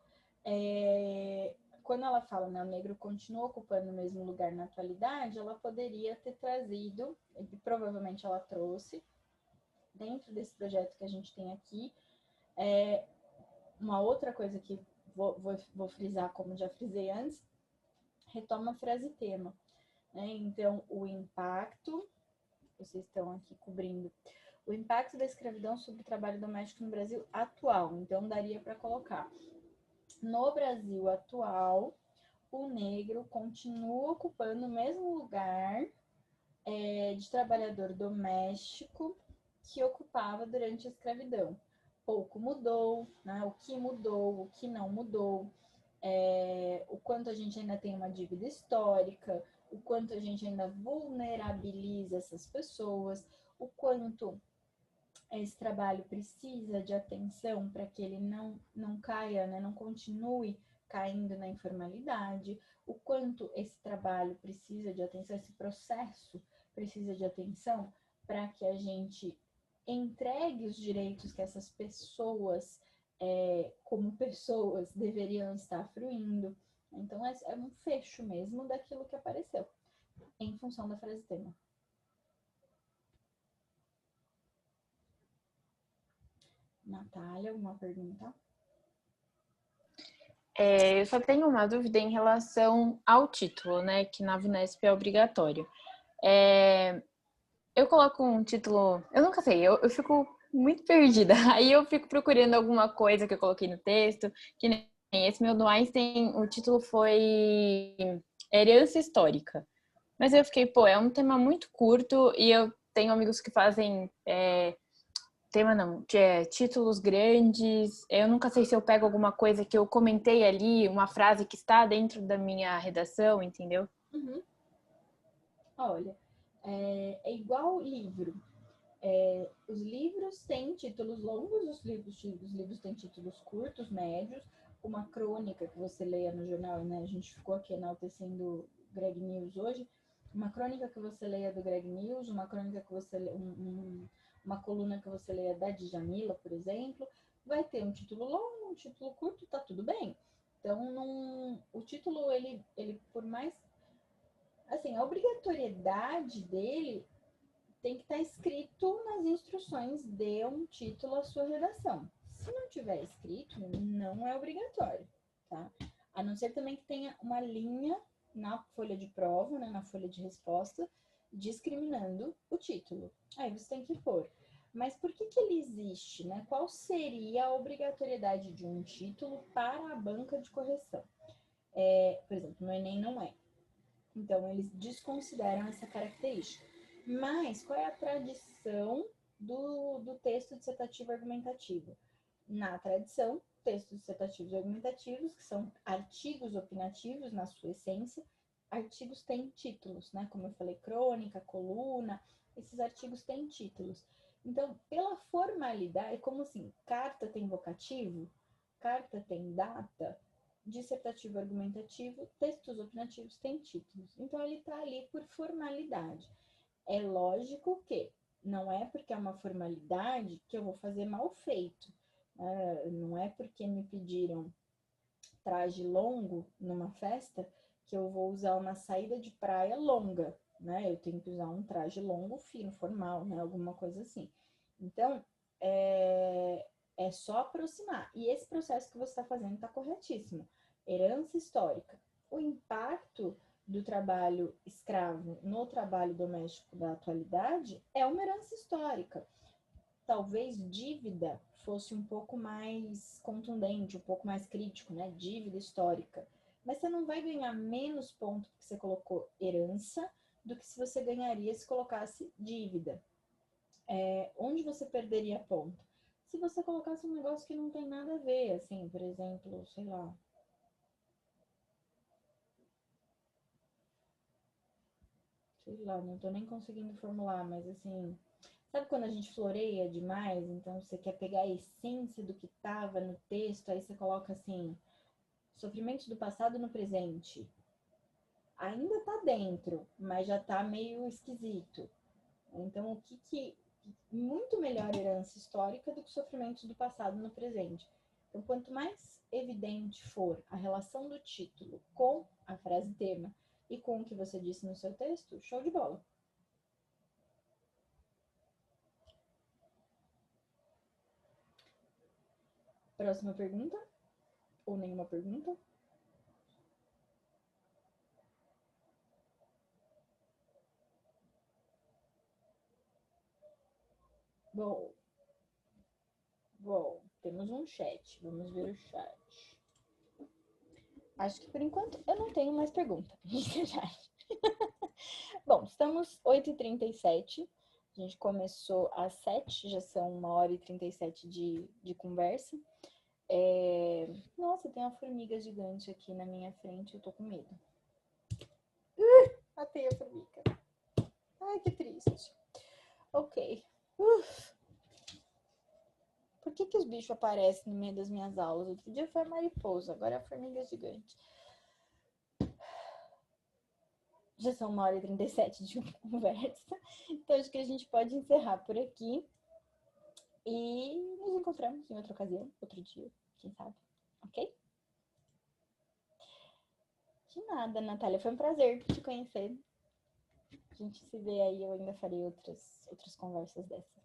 quando ela fala, né, o negro continua ocupando o mesmo lugar na atualidade, ela poderia ter trazido, e provavelmente ela trouxe, dentro desse projeto que a gente tem aqui, uma outra coisa que vou frisar, como já frisei antes, retoma a frase tema. Né? Então, o impacto, vocês estão aqui cobrindo, o impacto da escravidão sobre o trabalho doméstico no Brasil atual. Então, daria para colocar: no Brasil atual, o negro continua ocupando o mesmo lugar de trabalhador doméstico que ocupava durante a escravidão. Pouco mudou, né? O que mudou, o que não mudou, o quanto a gente ainda tem uma dívida histórica, o quanto a gente ainda vulnerabiliza essas pessoas, o quanto esse trabalho precisa de atenção para que ele não caia, né, não continue caindo na informalidade, o quanto esse trabalho precisa de atenção, esse processo precisa de atenção para que a gente entregue os direitos que essas pessoas, como pessoas, deveriam estar fruindo. Então, é um fecho mesmo daquilo que apareceu, em função da frase tema. Natália, alguma pergunta? Eu só tenho uma dúvida em relação ao título, né? Que na VUNESP é obrigatório. Eu coloco um título... Eu nunca sei, eu fico muito perdida. Aí eu fico procurando alguma coisa que eu coloquei no texto, que nem esse meu do Einstein, o título foi Herança Histórica. Mas eu fiquei, pô, é um tema muito curto e eu tenho amigos que fazem... tema não, títulos grandes. Eu nunca sei se eu pego alguma coisa que eu comentei ali, uma frase que está dentro da minha redação, entendeu? Uhum. Olha, é igual livro. Os livros têm títulos longos, os livros têm títulos curtos, médios. Uma crônica que você leia no jornal, né? A gente ficou aqui enaltecendo Greg News hoje. Uma crônica que você leia do Greg News, uma crônica que você uma coluna que você leia da Djamila, por exemplo, vai ter um título longo, um título curto, tá tudo bem. Então, o título, ele, por mais... Assim, a obrigatoriedade dele tem que estar escrito nas instruções de um título à sua redação. Se não tiver escrito, não é obrigatório, tá? A não ser também que tenha uma linha na folha de prova, né, na folha de resposta, discriminando o título. Aí você tem que pôr. Mas por que ele existe, né? Qual seria a obrigatoriedade de um título para a banca de correção? Por exemplo, no Enem não é. Então, eles desconsideram essa característica. Mas qual é a tradição do texto dissertativo argumentativo? Na tradição, textos dissertativos argumentativos, que são artigos opinativos na sua essência, artigos têm títulos, né? Como eu falei, crônica, coluna, esses artigos têm títulos. Então, pela formalidade, como assim, carta tem vocativo, carta tem data, dissertativo argumentativo, textos opinativos têm títulos. Então, ele está ali por formalidade. É lógico que não é porque é uma formalidade que eu vou fazer mal feito. Não é porque me pediram traje longo numa festa que eu vou usar uma saída de praia longa, né? Eu tenho que usar um traje longo, fino, formal, né? Alguma coisa assim. Então, é só aproximar. E esse processo que você está fazendo está corretíssimo. Herança histórica. O impacto do trabalho escravo no trabalho doméstico da atualidade é uma herança histórica. Talvez dívida fosse um pouco mais contundente, um pouco mais crítico, né? Dívida histórica. Mas você não vai ganhar menos ponto porque você colocou herança do que se você ganharia se colocasse dívida. Onde você perderia ponto? Se você colocasse um negócio que não tem nada a ver, assim, por exemplo, sei lá. Sei lá, não tô nem conseguindo formular, mas assim, sabe quando a gente floreia demais? Então você quer pegar a essência do que tava no texto, aí você coloca assim, Sofrimentos do passado no presente. Ainda tá dentro, mas já tá meio esquisito. Então, o que muito melhor herança histórica do que sofrimentos do passado no presente. Então, quanto mais evidente for a relação do título com a frase tema e com o que você disse no seu texto, show de bola. Próxima pergunta? Ou nenhuma pergunta? Bom, temos um chat. Vamos ver o chat. Acho que por enquanto eu não tenho mais pergunta. Bom, estamos 8h37. A gente começou às 7, já são 1h37 de conversa. Nossa, tem uma formiga gigante aqui na minha frente, eu tô com medo. Matei a formiga. Ai, que triste. Ok. Por que os bichos aparecem no meio das minhas aulas? Outro dia foi a mariposa, agora é a formiga gigante. Já são 1h37 de conversa. Então, acho que a gente pode encerrar por aqui. E nos encontramos em outra ocasião, outro dia, quem sabe. Ok? De nada, Natália. Foi um prazer te conhecer. A gente se vê aí, eu ainda farei outras conversas dessa.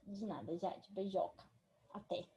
De nada, Jade. Beijoca. Até.